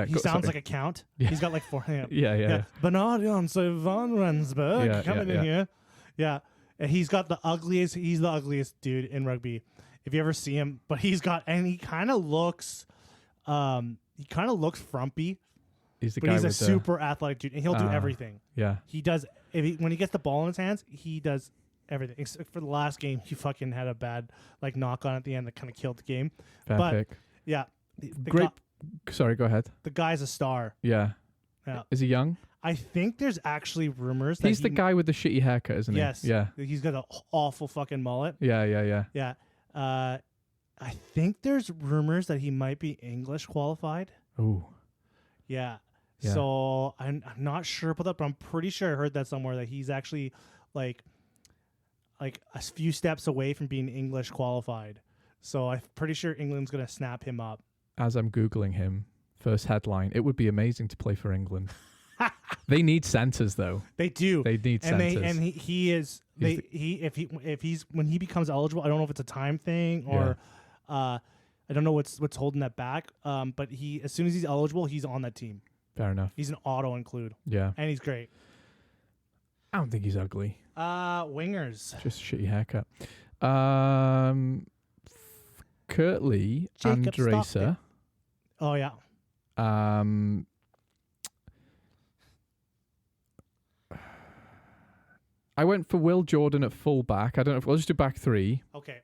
Speaker 2: He sounds like a count.
Speaker 3: Yeah.
Speaker 2: He's got like 4.
Speaker 3: Yeah.
Speaker 2: Bernard Janse van Rensburg coming in here. Yeah, and he's got the ugliest. He's the ugliest dude in rugby. If you ever see him, but he kind of looks, frumpy.
Speaker 3: He's the
Speaker 2: but
Speaker 3: guy
Speaker 2: he's a
Speaker 3: with
Speaker 2: super athletic dude, and he'll do everything.
Speaker 3: Yeah.
Speaker 2: He does. When he gets the ball in his hands, he does everything. Except for the last game, he fucking had a bad knock on at the end that kind of killed the game.
Speaker 3: Fair pick.
Speaker 2: Yeah,
Speaker 3: Great. Sorry, go ahead.
Speaker 2: The guy's a star.
Speaker 3: Yeah.
Speaker 2: Yeah.
Speaker 3: Is he young?
Speaker 2: I think there's actually rumors that
Speaker 3: He's the guy with the shitty haircut, isn't he?
Speaker 2: Yes.
Speaker 3: Yeah.
Speaker 2: He's got an awful fucking mullet.
Speaker 3: Yeah.
Speaker 2: Yeah. I think there's rumors that he might be English qualified.
Speaker 3: Ooh.
Speaker 2: Yeah.
Speaker 3: Yeah.
Speaker 2: So I'm not sure about that, but I'm pretty sure I heard that somewhere that he's actually like a few steps away from being English qualified. So I'm pretty sure England's going to snap him up.
Speaker 3: As I'm Googling him, first headline, it would be amazing to play for England. They need centers though.
Speaker 2: They do.
Speaker 3: They need centers.
Speaker 2: If he's when he becomes eligible, I don't know if it's a time thing or I don't know what's holding that back. But as soon as he's eligible, he's on that team.
Speaker 3: Fair enough.
Speaker 2: He's an auto include.
Speaker 3: Yeah.
Speaker 2: And he's great.
Speaker 3: I don't think he's ugly.
Speaker 2: Wingers.
Speaker 3: Just a shitty haircut. Kurtley
Speaker 2: Jacob
Speaker 3: Andresa.
Speaker 2: Stockton. Oh yeah.
Speaker 3: I went for Will Jordan at fullback. I don't know if we'll just do back 3.
Speaker 2: Okay.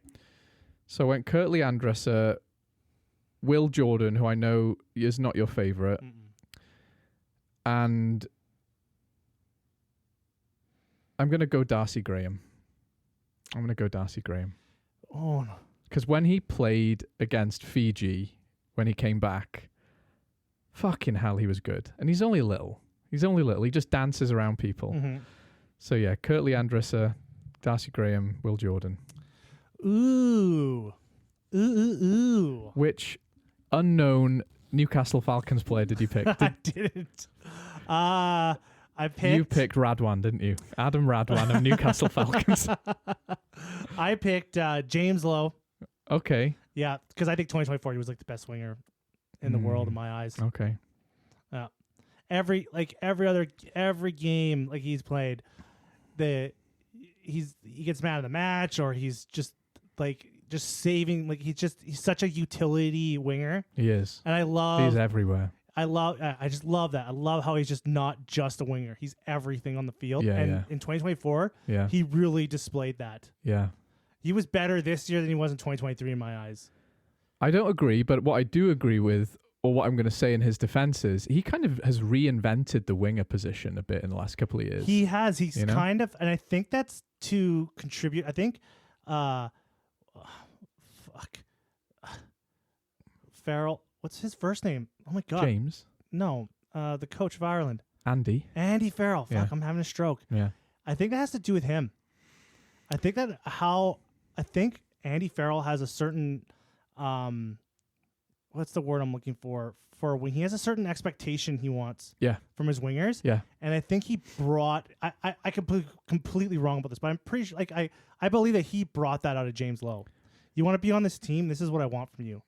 Speaker 3: So I went Kurtley Andresa, Will Jordan, who I know is not your favorite, and I'm going to go Darcy Graham.
Speaker 2: Oh no.
Speaker 3: Because when he played against Fiji, when he came back, fucking hell, he was good. And he's only little. He just dances around people.
Speaker 2: Mm-hmm.
Speaker 3: So yeah, Kurtley Andresa, Darcy Graham, Will Jordan.
Speaker 2: Ooh.
Speaker 3: Which unknown Newcastle Falcons player did you pick?
Speaker 2: I didn't. I picked.
Speaker 3: You picked Radwan, didn't you? Adam Radwan of Newcastle Falcons.
Speaker 2: I picked James Lowe.
Speaker 3: Okay.
Speaker 2: Yeah, because I think 2024 he was like the best winger in the world in my eyes.
Speaker 3: Okay.
Speaker 2: Every game like he's played, he gets man of the match, or he's just saving. Like he's such a utility winger.
Speaker 3: He is.
Speaker 2: And
Speaker 3: he's everywhere.
Speaker 2: I just love that. I love how he's just not just a winger. He's everything on the field.
Speaker 3: Yeah,
Speaker 2: and
Speaker 3: yeah.
Speaker 2: in 2024, he really displayed that.
Speaker 3: Yeah.
Speaker 2: He was better this year than he was in 2023 in my eyes.
Speaker 3: I don't agree, but what I do agree with, or what I'm going to say in his defense is, he kind of has reinvented the winger position a bit in the last couple of years.
Speaker 2: He has. He's kind of, and I think that's to contribute. I think, Farrell. What's his first name? Oh my God.
Speaker 3: James?
Speaker 2: No, the coach of Ireland.
Speaker 3: Andy
Speaker 2: Farrell. Fuck, I'm having a stroke.
Speaker 3: Yeah.
Speaker 2: I think that has to do with him. I think Andy Farrell has a certain, what's the word I'm looking for when he has a certain expectation he wants from his wingers.
Speaker 3: Yeah.
Speaker 2: And I think he brought, I could be completely wrong about this, but I'm pretty sure, I believe that he brought that out of James Lowe. You want to be on this team? This is what I want from you.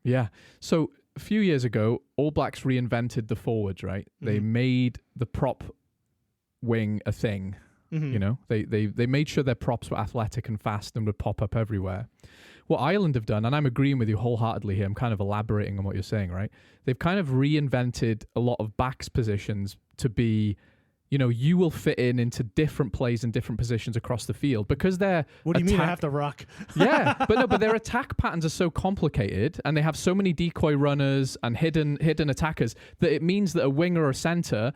Speaker 2: Yeah.
Speaker 3: So a few years ago, All Blacks reinvented the forwards, right? Mm-hmm. They made the prop wing a thing. Mm-hmm. You know, they made sure their props were athletic and fast and would pop up everywhere. What Ireland have done, and I'm agreeing with you wholeheartedly here, I'm kind of elaborating on what you're saying, right? They've kind of reinvented a lot of backs positions to be, you know, you will fit into different plays and different positions across the field because they're...
Speaker 2: What do you mean I have to ruck?
Speaker 3: Yeah, but their attack patterns are so complicated and they have so many decoy runners and hidden attackers that it means that a winger or a centre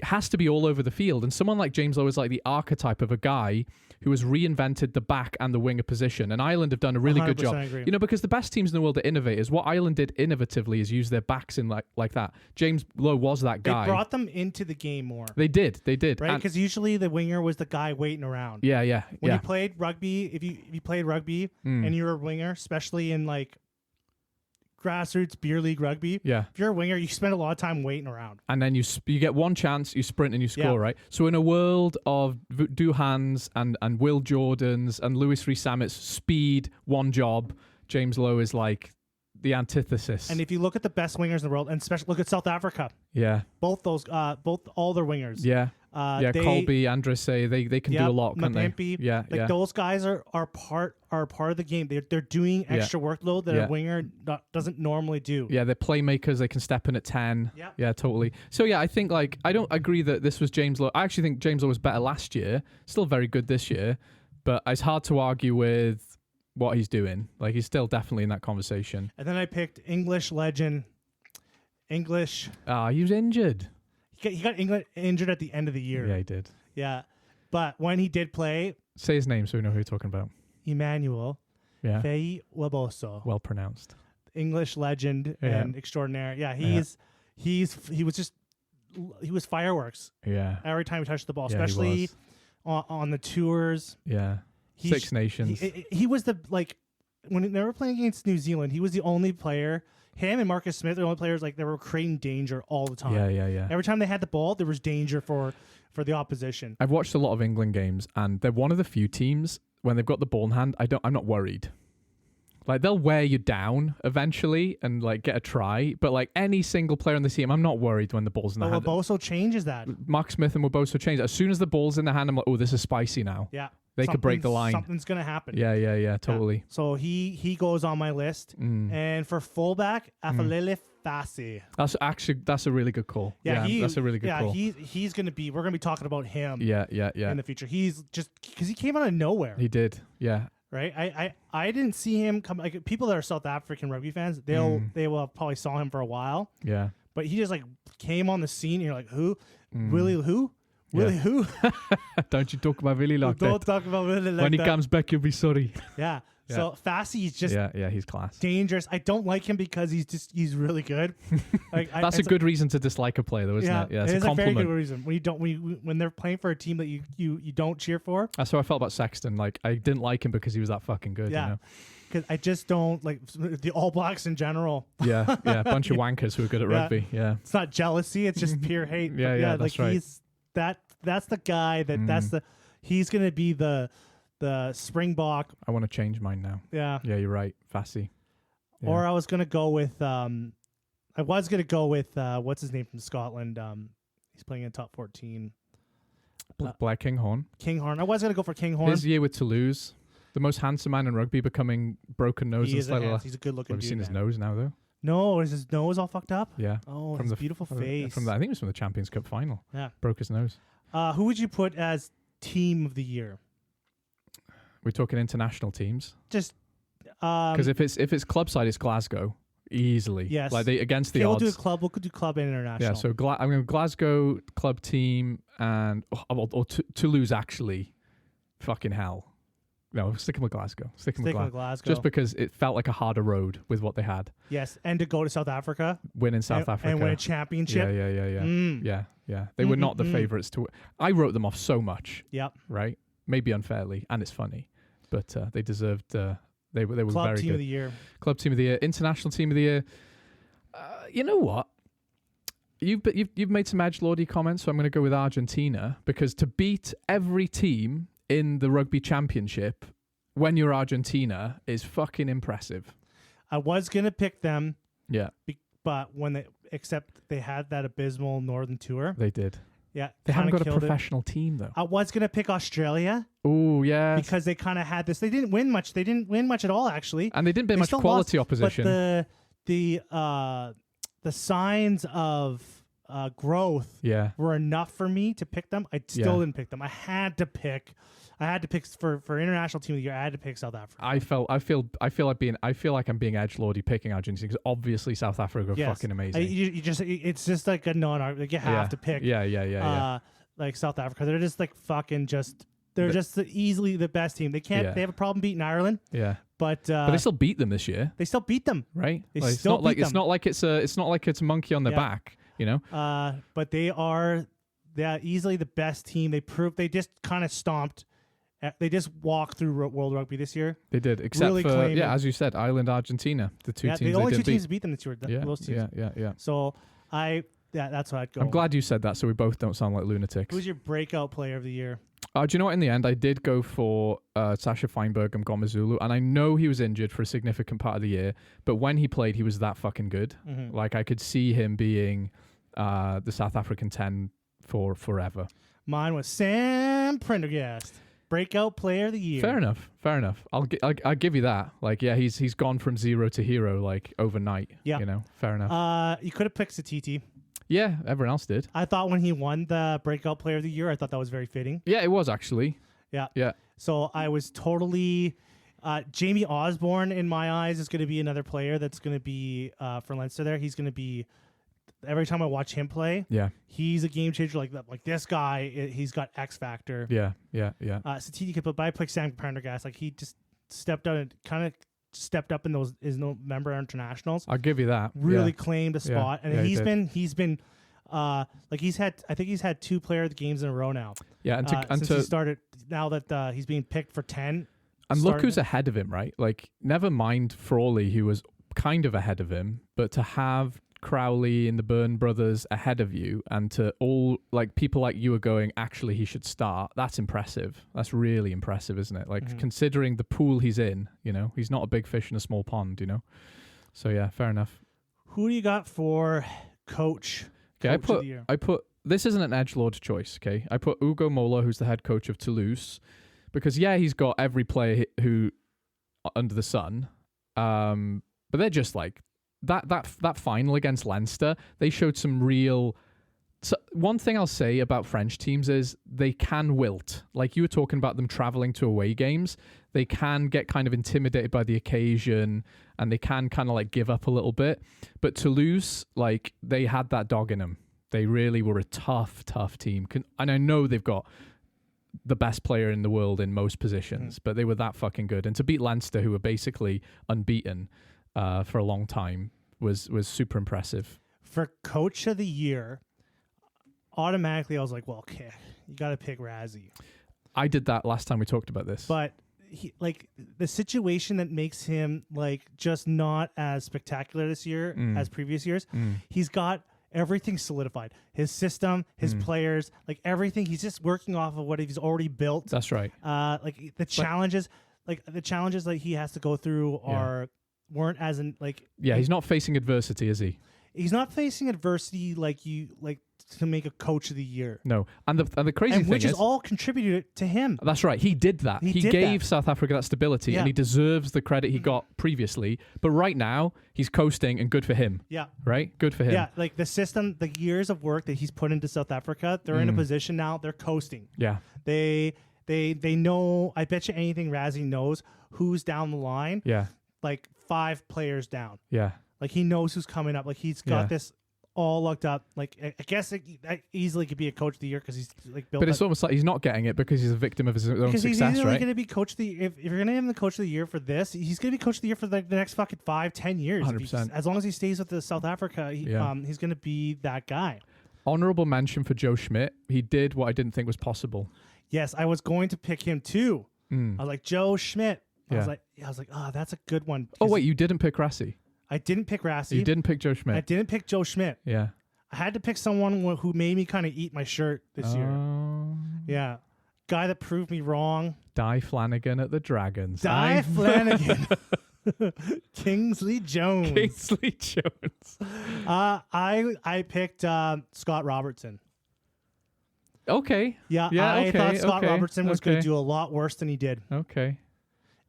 Speaker 3: has to be all over the field. And someone like James Lowe is like the archetype of a guy who has reinvented the back and the winger position. And Ireland have done a really good job.
Speaker 2: Agree.
Speaker 3: You know, because the best teams in the world are innovators. What Ireland did innovatively is use their backs in like that. James Lowe was that guy.
Speaker 2: They brought them into the game more.
Speaker 3: They did.
Speaker 2: Right? Because usually the winger was the guy waiting around.
Speaker 3: Yeah.
Speaker 2: When you played rugby, if you played rugby and you were a winger, especially in like grassroots beer league rugby, if you're a winger, you spend a lot of time waiting around. And
Speaker 3: then you get one chance, you sprint and you score, right? So in a world of Duhans and Will Jordans and Louis Rees-Sammet's speed, one job, James Lowe is like the antithesis.
Speaker 2: And if you look at the best wingers in the world, and especially look at South Africa, both all their wingers,
Speaker 3: Colby, Andresse, they can do a lot, can't they?
Speaker 2: Those guys are part of the game. They're doing extra workload that a winger doesn't normally do.
Speaker 3: Yeah, they're playmakers. They can step in at 10. Yeah, totally. So I think I don't agree that this was James Lowe. I actually think James Lowe was better last year. Still very good this year, but it's hard to argue with what he's doing. Like, he's still definitely in that conversation.
Speaker 2: And then I picked English legend. He
Speaker 3: was injured.
Speaker 2: He got injured at the end of the year.
Speaker 3: Yeah, he did.
Speaker 2: Yeah. But when he did play...
Speaker 3: Say his name so we know who you're talking about.
Speaker 2: Emmanuel Fei Waboso.
Speaker 3: Well pronounced.
Speaker 2: English legend and extraordinaire. Yeah, he was fireworks.
Speaker 3: Yeah.
Speaker 2: Every time he touched the ball, especially on the tours.
Speaker 3: Yeah. Six Nations.
Speaker 2: He was when they were playing against New Zealand, he was the only player. Him and Marcus Smith are the only players they were creating danger all the time.
Speaker 3: Yeah.
Speaker 2: Every time they had the ball, there was danger for the opposition.
Speaker 3: I've watched a lot of England games, and they're one of the few teams when they've got the ball in hand. I'm not worried. Like, they'll wear you down eventually and get a try, but any single player on the team, I'm not worried when the ball's in the hand.
Speaker 2: Waboso changes that.
Speaker 3: Mark Smith and Waboso change. As soon as the ball's in the hand, I'm like, oh, this is spicy now.
Speaker 2: Yeah.
Speaker 3: They could break the line.
Speaker 2: Something's going to happen.
Speaker 3: Yeah, totally.
Speaker 2: Yeah. So he goes on my list. And for fullback, Afalele Fassi.
Speaker 3: That's a really good call. That's a really good call.
Speaker 2: He's going to be, we're going to be talking about him in the future. He's just, because he came out of nowhere.
Speaker 3: He did, yeah.
Speaker 2: Right? I didn't see him come, people that are South African rugby fans, they will probably saw him for a while.
Speaker 3: Yeah.
Speaker 2: But he just came on the scene and you're like, who? Really who? Really, who?
Speaker 3: Don't you talk about Willie like that.
Speaker 2: Don't talk about Willie like that.
Speaker 3: When he comes back, you'll be sorry.
Speaker 2: Yeah. So Fassi is just
Speaker 3: he's class.
Speaker 2: Dangerous. I don't like him because he's really good.
Speaker 3: That's a good reason to dislike a player, though, isn't it? Yeah, it's a compliment.
Speaker 2: Very good reason. When they're playing for a team that you don't cheer for.
Speaker 3: That's how I felt about Sexton. I didn't like him because he was that fucking good.
Speaker 2: Yeah.
Speaker 3: You know?
Speaker 2: Because I just don't like the All Blacks in general.
Speaker 3: Yeah, a bunch of wankers who are good at rugby. Yeah.
Speaker 2: It's not jealousy. It's just pure hate.
Speaker 3: Yeah, that's right.
Speaker 2: That's the guy he's gonna be the Springbok.
Speaker 3: I want to change mine now.
Speaker 2: Yeah.
Speaker 3: Yeah, you're right. Fassi. Yeah.
Speaker 2: Or I was gonna go with what's his name from Scotland? He's playing in top 14.
Speaker 3: Black Kinghorn.
Speaker 2: Kinghorn. I was gonna go for Kinghorn.
Speaker 3: His year with Toulouse. The most handsome man in rugby becoming broken nose. He's a
Speaker 2: good looking dude.
Speaker 3: Have you seen his nose now though?
Speaker 2: No, is his nose all fucked up?
Speaker 3: Yeah.
Speaker 2: Oh, his beautiful face.
Speaker 3: I think it was from the Champions Cup final.
Speaker 2: Yeah.
Speaker 3: Broke his nose.
Speaker 2: Who would you put as team of the year?
Speaker 3: We're talking international teams.
Speaker 2: Just
Speaker 3: because if it's club side, it's Glasgow easily.
Speaker 2: Yes.
Speaker 3: Against the odds.
Speaker 2: We'll do club and international.
Speaker 3: Yeah. So I'm going Glasgow club team and Toulouse actually. Fucking hell. No, sticking with Glasgow. Sticking with Glasgow. Just because it felt like a harder road with what they had.
Speaker 2: Yes, and to go to South Africa.
Speaker 3: Win in South Africa.
Speaker 2: And win a championship.
Speaker 3: Yeah. They were not the favourites to... I wrote them off so much.
Speaker 2: Yep.
Speaker 3: Right? Maybe unfairly, and it's funny. But they deserved... They were
Speaker 2: Club
Speaker 3: very
Speaker 2: team
Speaker 3: good.
Speaker 2: Of the year.
Speaker 3: Club team of the year. International team of the year. You know what? You've made some edgelordy comments, so I'm going to go with Argentina, because to beat every team in the rugby championship when you're Argentina is fucking impressive.
Speaker 2: I was going to pick them.
Speaker 3: Yeah.
Speaker 2: But except they had that abysmal Northern tour.
Speaker 3: They did.
Speaker 2: Yeah.
Speaker 3: They haven't got a professional team, though.
Speaker 2: I was going to pick Australia.
Speaker 3: Oh, yeah.
Speaker 2: Because they kind of had this. They didn't win much. They didn't win much at all, actually.
Speaker 3: And they didn't beat much quality opposition.
Speaker 2: But the signs of growth were enough for me to pick them. I still didn't pick them. I had to pick I had to pick for international team of the year. I had to pick South Africa.
Speaker 3: I feel like I'm being edgelordy picking Argentina because obviously South Africa are fucking amazing.
Speaker 2: It's just like a non like you have to pick.
Speaker 3: Yeah.
Speaker 2: Like South Africa, they're just like fucking just. They're just easily the best team. They can't.
Speaker 3: Yeah.
Speaker 2: They have a problem beating Ireland.
Speaker 3: Yeah,
Speaker 2: but
Speaker 3: they still beat them this year.
Speaker 2: They still beat them,
Speaker 3: right?
Speaker 2: They
Speaker 3: like,
Speaker 2: still beat them.
Speaker 3: It's not like it's a monkey on their back, you know.
Speaker 2: But they are easily the best team. They just kind of stomped. They just walked through World Rugby this year.
Speaker 3: They did, except
Speaker 2: really
Speaker 3: for as you said, Ireland, Argentina, the two teams.
Speaker 2: The only two
Speaker 3: beat.
Speaker 2: teams beat them this year. Those teams.
Speaker 3: Yeah.
Speaker 2: So that's what I'd go.
Speaker 3: I'm glad you said that, so we both don't sound like lunatics.
Speaker 2: Who's your breakout player of the year?
Speaker 3: Do you know what? In the end, I did go for Sasha Feinberg and Gomezulu, and I know he was injured for a significant part of the year, but when he played, he was that fucking good.
Speaker 2: Mm-hmm.
Speaker 3: Like, I could see him being the South African 10 for forever.
Speaker 2: Mine was Sam Prendergast, breakout player of the year.
Speaker 3: Fair enough. I'll give you that. Like, yeah, he's gone from zero to hero like overnight.
Speaker 2: Yeah,
Speaker 3: you know, fair enough.
Speaker 2: You could have picked Satiti.
Speaker 3: Yeah, everyone else did.
Speaker 2: I thought when he won the breakout player of the year, I thought that was very fitting.
Speaker 3: Yeah, it was actually.
Speaker 2: Yeah. So I was totally. Jamie Osborne, in my eyes, is going to be another player that's going to be for Leinster there. He's going to be. Every time I watch him play, he's a game changer. Like this guy, he's got X factor.
Speaker 3: Yeah.
Speaker 2: Satiti could, but I picked Sam Prendergast. Like he just stepped out and kind of stepped up in those member internationals.
Speaker 3: I'll give you that.
Speaker 2: Really claimed a spot, and he's been I think he's had 2 player of the games in a row now.
Speaker 3: Yeah,
Speaker 2: since he started. Now that he's being picked for 10.
Speaker 3: And look who's ahead of him, right? Like, never mind Frawley, who was kind of ahead of him, but to have Crowley and the Byrne brothers ahead of you, and to all like people like you are going, actually he should start. That's impressive. That's really impressive, isn't it? Like, considering the pool he's in, you know, he's not a big fish in a small pond, you know. So yeah, fair enough.
Speaker 2: Who do you got for coach?
Speaker 3: Okay,
Speaker 2: I
Speaker 3: put this isn't an edgelord choice. Okay, I put Ugo Mola, who's the head coach of Toulouse, because he's got every player who under the sun, but they're just like. That final against Leinster, they showed some real. So one thing I'll say about French teams is they can wilt. Like you were talking about them traveling to away games, they can get kind of intimidated by the occasion, and they can kind of like give up a little bit. But Toulouse, like they had that dog in them. They really were a tough team, and I know they've got the best player in the world in most positions, but they were that fucking good. And to beat Leinster, who were basically unbeaten. For a long time was super impressive.
Speaker 2: For coach of the year, automatically I was like, well, okay, you got to pick Razzie.
Speaker 3: I did that last time we talked about this.
Speaker 2: But like the situation that makes him like just not as spectacular this year as previous years, he's got everything solidified. His system, his players, like everything. He's just working off of what he's already built.
Speaker 3: That's right.
Speaker 2: Like the challenges that he has to go through weren't as in like
Speaker 3: he's not facing adversity, is he?
Speaker 2: He's not facing adversity like to make a coach of the year.
Speaker 3: No, and the crazy thing
Speaker 2: which
Speaker 3: is
Speaker 2: all contributed to him.
Speaker 3: That's right. He did that. He gave South Africa that stability, and he deserves the credit he got previously. But right now, he's coasting, and good for him.
Speaker 2: Yeah.
Speaker 3: Right? Good for him.
Speaker 2: Yeah, like the system, the years of work that he's put into South Africa, they're in a position now, they're coasting.
Speaker 3: Yeah.
Speaker 2: They know, I bet you anything Razzie knows who's down the line.
Speaker 3: Yeah.
Speaker 2: Like 5 players down.
Speaker 3: Yeah.
Speaker 2: Like he knows who's coming up. Like he's got this all looked up. Like I guess that easily could be a coach of the year because he's like built.
Speaker 3: But it's almost like he's not getting it because he's a victim of his own success,
Speaker 2: he's easily
Speaker 3: right?
Speaker 2: going to be coach of the. If you're going to give him the coach of the year for this, he's going to be coach of the year for like the next fucking 5-10 years.
Speaker 3: 100%.
Speaker 2: As long as he stays with the South Africa, he's going to be that guy.
Speaker 3: Honorable mention for Joe Schmidt. He did what I didn't think was possible.
Speaker 2: Yes, I was going to pick him too. I was like Joe Schmidt. I was like, oh, that's a good one.
Speaker 3: Oh wait, you didn't pick Rassie.
Speaker 2: I didn't pick Rassie.
Speaker 3: You didn't pick Joe Schmidt.
Speaker 2: I didn't pick Joe Schmidt.
Speaker 3: Yeah.
Speaker 2: I had to pick someone who made me kind of eat my shirt this year. Yeah. Guy that proved me wrong.
Speaker 3: Di Flanagan at the Dragons.
Speaker 2: Di Flanagan. Kingsley Jones.
Speaker 3: Kingsley Jones.
Speaker 2: I picked Scott Robertson.
Speaker 3: Okay.
Speaker 2: Yeah, I thought Scott Robertson was going to do a lot worse than he did.
Speaker 3: Okay.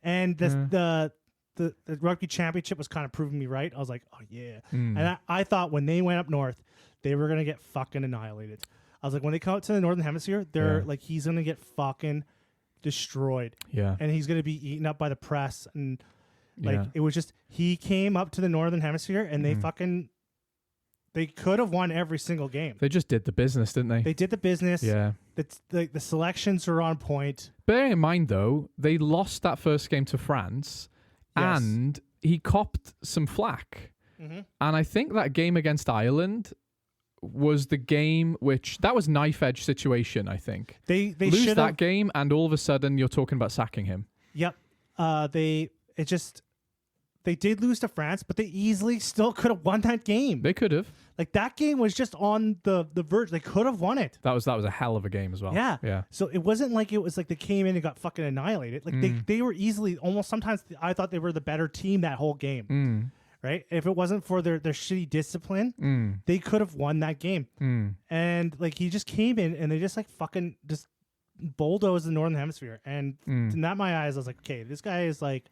Speaker 2: And the rugby championship was kind of proving me right. I was like, oh yeah. And I thought when they went up north, they were going to get fucking annihilated. I was like, when they come out to the Northern Hemisphere, they're like, he's going to get fucking destroyed.
Speaker 3: Yeah.
Speaker 2: And he's going to be eaten up by the press. And like,
Speaker 3: Yeah.
Speaker 2: it was just, he came up to the Northern Hemisphere and they could have won every single game.
Speaker 3: They just did the business, didn't they?
Speaker 2: They did the business.
Speaker 3: Yeah.
Speaker 2: The selections are on point.
Speaker 3: Bearing in mind, though, they lost that first game to France,
Speaker 2: Yes.
Speaker 3: and he copped some flack.
Speaker 2: Mm-hmm.
Speaker 3: And I think that game against Ireland was the game that was knife edge situation. I think
Speaker 2: They
Speaker 3: lose
Speaker 2: should
Speaker 3: that
Speaker 2: have.
Speaker 3: game, and all of a sudden you're talking about sacking him.
Speaker 2: Yep. They did lose to France, but they easily still could have won that game.
Speaker 3: They could have.
Speaker 2: Like, that game was just on the verge. They could have won it.
Speaker 3: That was a hell of a game as well.
Speaker 2: Yeah.
Speaker 3: Yeah.
Speaker 2: So it wasn't like it was like they came in and got fucking annihilated. Like they were easily almost sometimes I thought they were the better team that whole game. Right? If it wasn't for their shitty discipline, they could have won that game. And like he just came in and they just like fucking just bulldozed the Northern Hemisphere. And in that my eyes, I was like, okay, this guy is like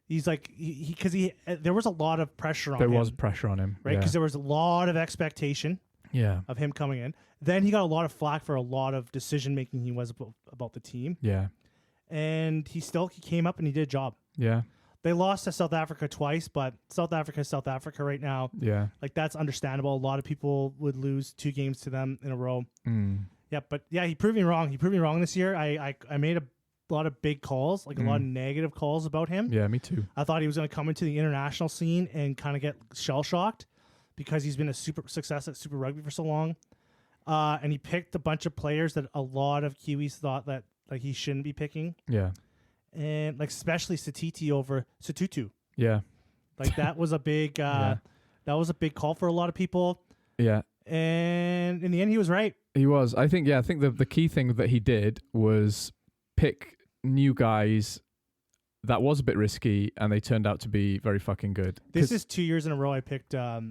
Speaker 2: he's like because there was a lot of pressure on him.
Speaker 3: There was pressure on him.
Speaker 2: Right? Because there was a lot of expectation of him coming in. Then he got a lot of flack for a lot of decision making he was about the team.
Speaker 3: Yeah.
Speaker 2: And he came up and he did a job.
Speaker 3: Yeah.
Speaker 2: They lost to South Africa twice, but South Africa is South Africa right now.
Speaker 3: Yeah.
Speaker 2: Like, that's understandable. A lot of people would lose 2 games to them in a row. Yeah, but yeah, he proved me wrong. He proved me wrong this year. I made a lot of big calls, like a lot of negative calls about him.
Speaker 3: Yeah, me too.
Speaker 2: I thought he was going to come into the international scene and kind of get shell-shocked because he's been a super success at Super Rugby for so long. And he picked a bunch of players that a lot of Kiwis thought that like he shouldn't be picking.
Speaker 3: Yeah.
Speaker 2: And like especially Satiti over Satutu.
Speaker 3: Yeah.
Speaker 2: Like that was a big that was a big call for a lot of people.
Speaker 3: Yeah.
Speaker 2: And in the end he was right.
Speaker 3: He was. I think the key thing that he did was pick new guys that was a bit risky and they turned out to be very fucking good.
Speaker 2: This is 2 years in a row I picked a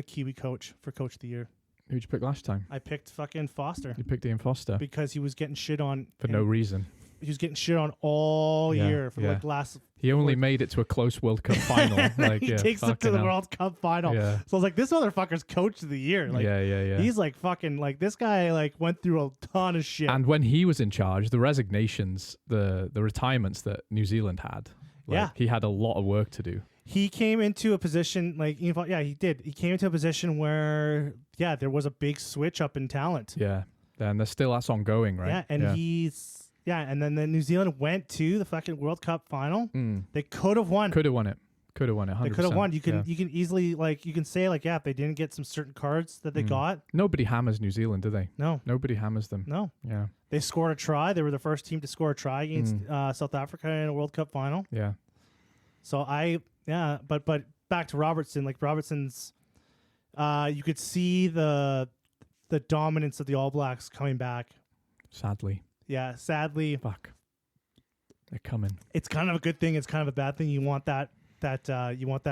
Speaker 2: Kiwi coach for Coach of the Year.
Speaker 3: Who'd you pick last time?
Speaker 2: I picked fucking Foster.
Speaker 3: You picked Ian Foster.
Speaker 2: Because he was getting shit on
Speaker 3: For no reason.
Speaker 2: He was getting shit on all year for like last.
Speaker 3: He only made it to a close World Cup final. Like,
Speaker 2: he takes them to the World Cup final.
Speaker 3: Yeah.
Speaker 2: So I was like, this motherfucker's Coach of the Year. Like,
Speaker 3: yeah.
Speaker 2: He's like fucking like this guy like went through a ton of shit.
Speaker 3: And when he was in charge, the resignations, the retirements that New Zealand had, he had a lot of work to do.
Speaker 2: He came into a position like he did. He came into a position where there was a big switch up in talent.
Speaker 3: Yeah, and that's ongoing, right?
Speaker 2: Yeah, and and then New Zealand went to the fucking World Cup final. They could have won.
Speaker 3: Could have won it. 100%.
Speaker 2: They could have won. You can easily if they didn't get some certain cards that they got.
Speaker 3: Nobody hammers New Zealand, do they?
Speaker 2: No.
Speaker 3: Nobody hammers them.
Speaker 2: No.
Speaker 3: Yeah.
Speaker 2: They scored a try. They were the first team to score a try against South Africa in a World Cup final.
Speaker 3: Yeah.
Speaker 2: So but back to Robertson. Like Robertson's, you could see the dominance of the All Blacks coming back.
Speaker 3: Sadly.
Speaker 2: Yeah, sadly.
Speaker 3: Fuck. They're coming. It's
Speaker 2: kind of a good thing. It's kind of a bad thing. You want that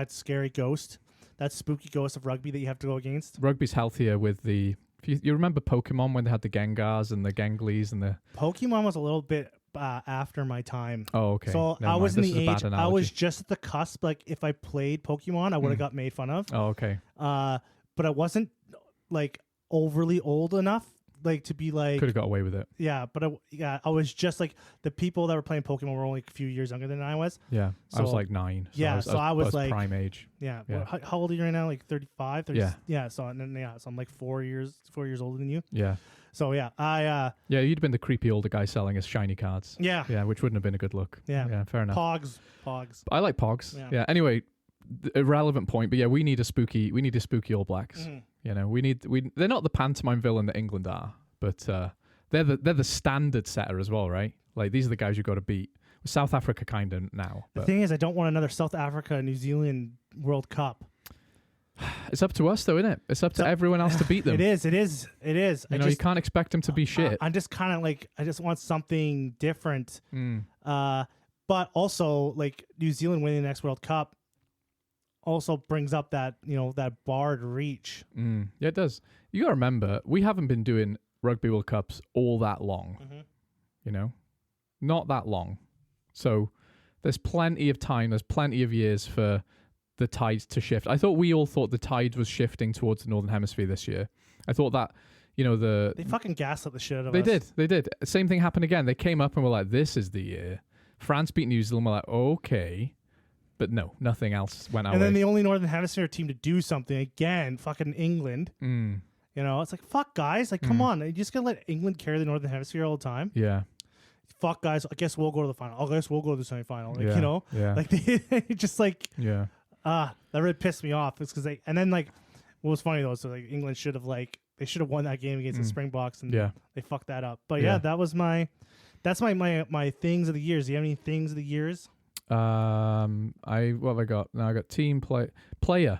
Speaker 2: scary ghost, that spooky ghost of rugby that you have to go against.
Speaker 3: Rugby's healthier with the. You remember Pokemon when they had the Gengars and the Ganglis and the.
Speaker 2: Pokemon was a little bit after my time.
Speaker 3: Oh, okay.
Speaker 2: So
Speaker 3: Never
Speaker 2: I was
Speaker 3: mind.
Speaker 2: in the age. I was just at the cusp. Like if I played Pokemon, I would have got made fun of.
Speaker 3: Oh, okay.
Speaker 2: But I wasn't like overly old enough. Like to be like
Speaker 3: could have got away with it.
Speaker 2: Yeah, but I was just like the people that were playing Pokemon were only a few years younger than I was.
Speaker 3: Yeah,
Speaker 2: so,
Speaker 3: I was like 9.
Speaker 2: So I was like
Speaker 3: prime age.
Speaker 2: Yeah. How old are you right now? Like 35? 30, yeah. So I'm like 4 years older than you.
Speaker 3: Yeah.
Speaker 2: So I
Speaker 3: you'd been the creepy older guy selling us shiny cards.
Speaker 2: Yeah.
Speaker 3: Yeah, which wouldn't have been a good look. Yeah, fair enough.
Speaker 2: Pogs.
Speaker 3: I like Pogs. Yeah. Anyway, irrelevant point, but we need a spooky All Blacks.
Speaker 2: Mm-hmm.
Speaker 3: You know, they're not the pantomime villain that England are, but they're the standard setter as well, right? Like these are the guys you got to beat. South Africa kind of now.
Speaker 2: The thing is, I don't want another South Africa New Zealand World Cup.
Speaker 3: It's up to us, though, isn't it? It's up to everyone else to beat them.
Speaker 2: It is.
Speaker 3: You can't expect them to be shit.
Speaker 2: I'm just kind of like, I just want something different. But also, like New Zealand winning the next World Cup also brings up that that bar to reach.
Speaker 3: Yeah, it does. You got to remember, we haven't been doing Rugby World Cups all that long. You know, not that long. So there's plenty of time. There's plenty of years for the tides to shift. We all thought the tide was shifting towards the Northern Hemisphere this year. I thought that, you know,
Speaker 2: They fucking gaslit the shit out of
Speaker 3: they
Speaker 2: us.
Speaker 3: did. Same thing happened again. They came up and were like, "This is the year." France beat New Zealand. We're like, "Okay," but no, nothing else went our
Speaker 2: And
Speaker 3: way.
Speaker 2: then the only Northern Hemisphere team to do something again, fucking England.
Speaker 3: Mm,
Speaker 2: You know, it's like, fuck, guys. Like, come on. Are you just going to let England carry the Northern Hemisphere all the time?
Speaker 3: yeah,
Speaker 2: Fuck, guys. I guess we'll go to the final. I guess we'll go to the semifinal. Like,
Speaker 3: yeah,
Speaker 2: you know?
Speaker 3: yeah,
Speaker 2: Like, they just like,
Speaker 3: yeah,
Speaker 2: that really pissed me off. It's because and then, like, what was funny, though, so, like, England should have, like, they should have won that game against the Springboks, and
Speaker 3: yeah.
Speaker 2: they fucked that up. But,
Speaker 3: Yeah.
Speaker 2: that was that's my things of the years. Do you have any things of the years?
Speaker 3: What have I got? Now I got team player.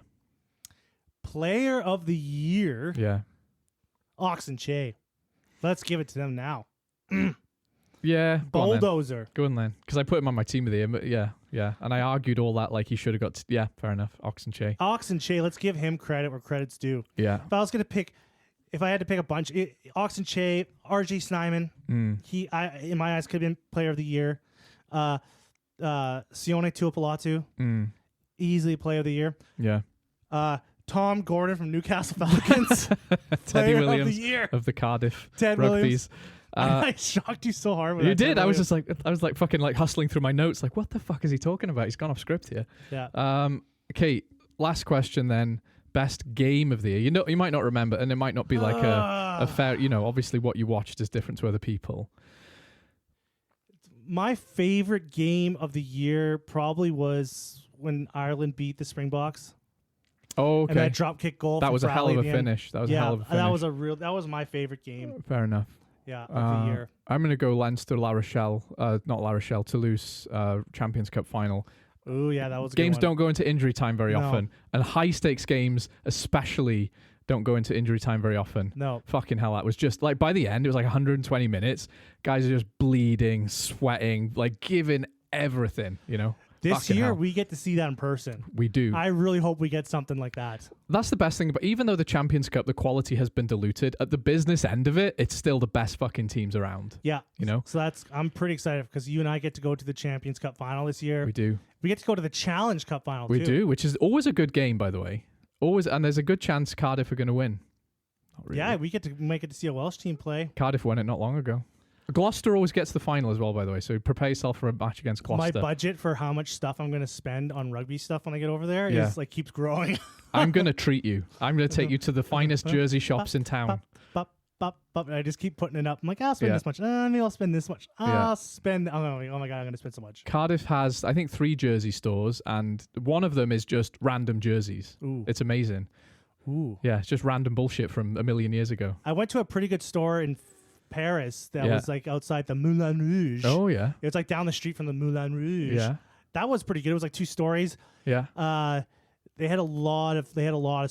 Speaker 2: Player of the year,
Speaker 3: Yeah,
Speaker 2: Ox and Che. Let's give it to them now.
Speaker 3: yeah. Go on then.
Speaker 2: Bulldozer.
Speaker 3: Go on then, because I put him on my team of the year. But yeah, and I argued all that like he should have got. Yeah, fair enough. Ox and Che.
Speaker 2: Ox and Che, let's give him credit where credit's due.
Speaker 3: Yeah.
Speaker 2: If I had to pick a bunch, Ox and Che, RG Snyman, he in my eyes could have been player of the year. Sione Tuapalatu, easily player of the year.
Speaker 3: Yeah.
Speaker 2: Tom Gordon from Newcastle Falcons,
Speaker 3: Teddy
Speaker 2: player
Speaker 3: Williams
Speaker 2: of the year.
Speaker 3: of the Cardiff
Speaker 2: Ted
Speaker 3: Rugbies.
Speaker 2: Williams. I shocked you so hard with
Speaker 3: You
Speaker 2: that.
Speaker 3: did.
Speaker 2: Ted
Speaker 3: I was
Speaker 2: Williams.
Speaker 3: just like, fucking like hustling through my notes. Like, what the fuck is he talking about? He's gone off script here.
Speaker 2: Yeah.
Speaker 3: Okay. Last question then. Best game of the year. You know, you might not remember, and it might not be like a fair. You know, obviously what you watched is different to other people.
Speaker 2: My favorite game of the year probably was when Ireland beat the Springboks.
Speaker 3: Oh, okay.
Speaker 2: And that drop kick goal.
Speaker 3: That
Speaker 2: from
Speaker 3: was a hell of
Speaker 2: Bradley
Speaker 3: a
Speaker 2: at the end.
Speaker 3: finish. That was a hell of a finish.
Speaker 2: That was my favorite game.
Speaker 3: Fair enough.
Speaker 2: Yeah, of the year.
Speaker 3: I'm gonna go Leinster, La Rochelle. Not La Rochelle, Toulouse. Champions Cup final.
Speaker 2: Oh yeah, that was a
Speaker 3: Games
Speaker 2: good one.
Speaker 3: don't go into injury time very
Speaker 2: No.
Speaker 3: often, and high stakes games especially don't go into injury time very often.
Speaker 2: No.
Speaker 3: Fucking hell, that was just like by the end it was like 120 minutes. Guys are just bleeding, sweating, like giving everything. You know.
Speaker 2: This
Speaker 3: Fucking
Speaker 2: year
Speaker 3: hell.
Speaker 2: we get to see that in person.
Speaker 3: We do.
Speaker 2: I really hope we get something like that.
Speaker 3: That's the best thing about. Even though the Champions Cup, the quality has been diluted, at the business end of it, it's still the best fucking teams around.
Speaker 2: Yeah.
Speaker 3: You know.
Speaker 2: So I'm pretty excited because you and I get to go to the Champions Cup final this year.
Speaker 3: We do.
Speaker 2: We get to go to the Challenge Cup final
Speaker 3: We
Speaker 2: too.
Speaker 3: do, which is always a good game, by the way. Always, and there's a good chance Cardiff are going to win. Not really.
Speaker 2: Yeah, we might get to see a Welsh team play.
Speaker 3: Cardiff won it not long ago. Gloucester always gets the final as well, by the way. So prepare yourself for a match against Gloucester.
Speaker 2: My budget for how much stuff I'm going to spend on rugby stuff when I get over there
Speaker 3: Yeah.
Speaker 2: is like keeps growing.
Speaker 3: I'm going to treat you. I'm going to take you to the finest jersey shops in town.
Speaker 2: And I just keep putting it up. I'm like, I'll spend
Speaker 3: Yeah.
Speaker 2: this much. Maybe I'll spend this much.
Speaker 3: Yeah.
Speaker 2: I'll spend. Oh my god, I'm going to spend so much.
Speaker 3: Cardiff has, I think, 3 jersey stores, and one of them is just random jerseys.
Speaker 2: Ooh.
Speaker 3: It's amazing.
Speaker 2: Ooh.
Speaker 3: Yeah, it's just random bullshit from a million years ago.
Speaker 2: I went to a pretty good store in Paris that
Speaker 3: Yeah.
Speaker 2: was like outside the Moulin Rouge.
Speaker 3: Oh, yeah.
Speaker 2: It was like down the street from the Moulin Rouge.
Speaker 3: Yeah.
Speaker 2: That was pretty good. It was like 2 stories.
Speaker 3: Yeah.
Speaker 2: They had a lot of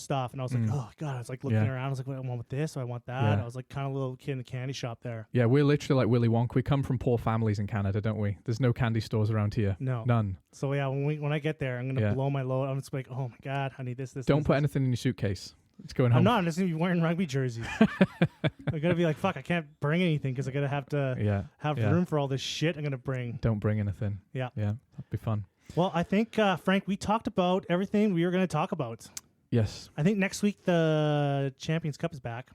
Speaker 2: stuff, and I was like, oh god, I was like looking
Speaker 3: Yeah.
Speaker 2: around. I was like, wait, I want this, or I want that.
Speaker 3: Yeah.
Speaker 2: I was like kind of a little kid in the candy shop there.
Speaker 3: Yeah, we're literally like Willy Wonka. We come from poor families in Canada, don't we? There's no candy stores around here.
Speaker 2: No.
Speaker 3: None.
Speaker 2: So yeah, when I get there, I'm gonna
Speaker 3: Yeah.
Speaker 2: blow my load. I'm just like, oh my god, I need this.
Speaker 3: Don't
Speaker 2: this,
Speaker 3: put
Speaker 2: this.
Speaker 3: anything in your suitcase. It's going home.
Speaker 2: I'm not. I'm just gonna be wearing rugby jerseys. I'm gonna be like, fuck, I can't bring anything because I gotta have to have room for all this shit I'm gonna bring.
Speaker 3: Don't bring anything.
Speaker 2: Yeah.
Speaker 3: Yeah, that'd be fun.
Speaker 2: Well, I think Frank, we talked about everything we were gonna talk about.
Speaker 3: Yes.
Speaker 2: I think next week the Champions Cup is back.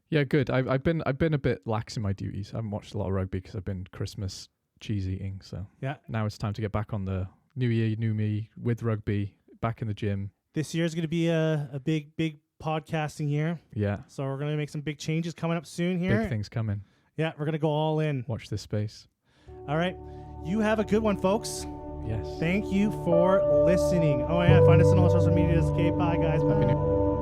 Speaker 3: Yeah, good. I've been a bit lax in my duties. I haven't watched a lot of rugby because I've been Christmas cheese eating. So
Speaker 2: Yeah.
Speaker 3: now it's time to get back on the new year, new me with rugby. Back in the gym.
Speaker 2: This year is gonna be a big podcasting year.
Speaker 3: Yeah.
Speaker 2: So we're gonna make some big changes coming up soon here.
Speaker 3: Big things coming.
Speaker 2: Yeah, we're gonna go all in.
Speaker 3: Watch this space.
Speaker 2: All right. You have a good one, folks.
Speaker 3: Yes.
Speaker 2: Thank you for listening. Oh yeah, find us on all social medias. Okay, bye guys. Bye.
Speaker 3: Happy New-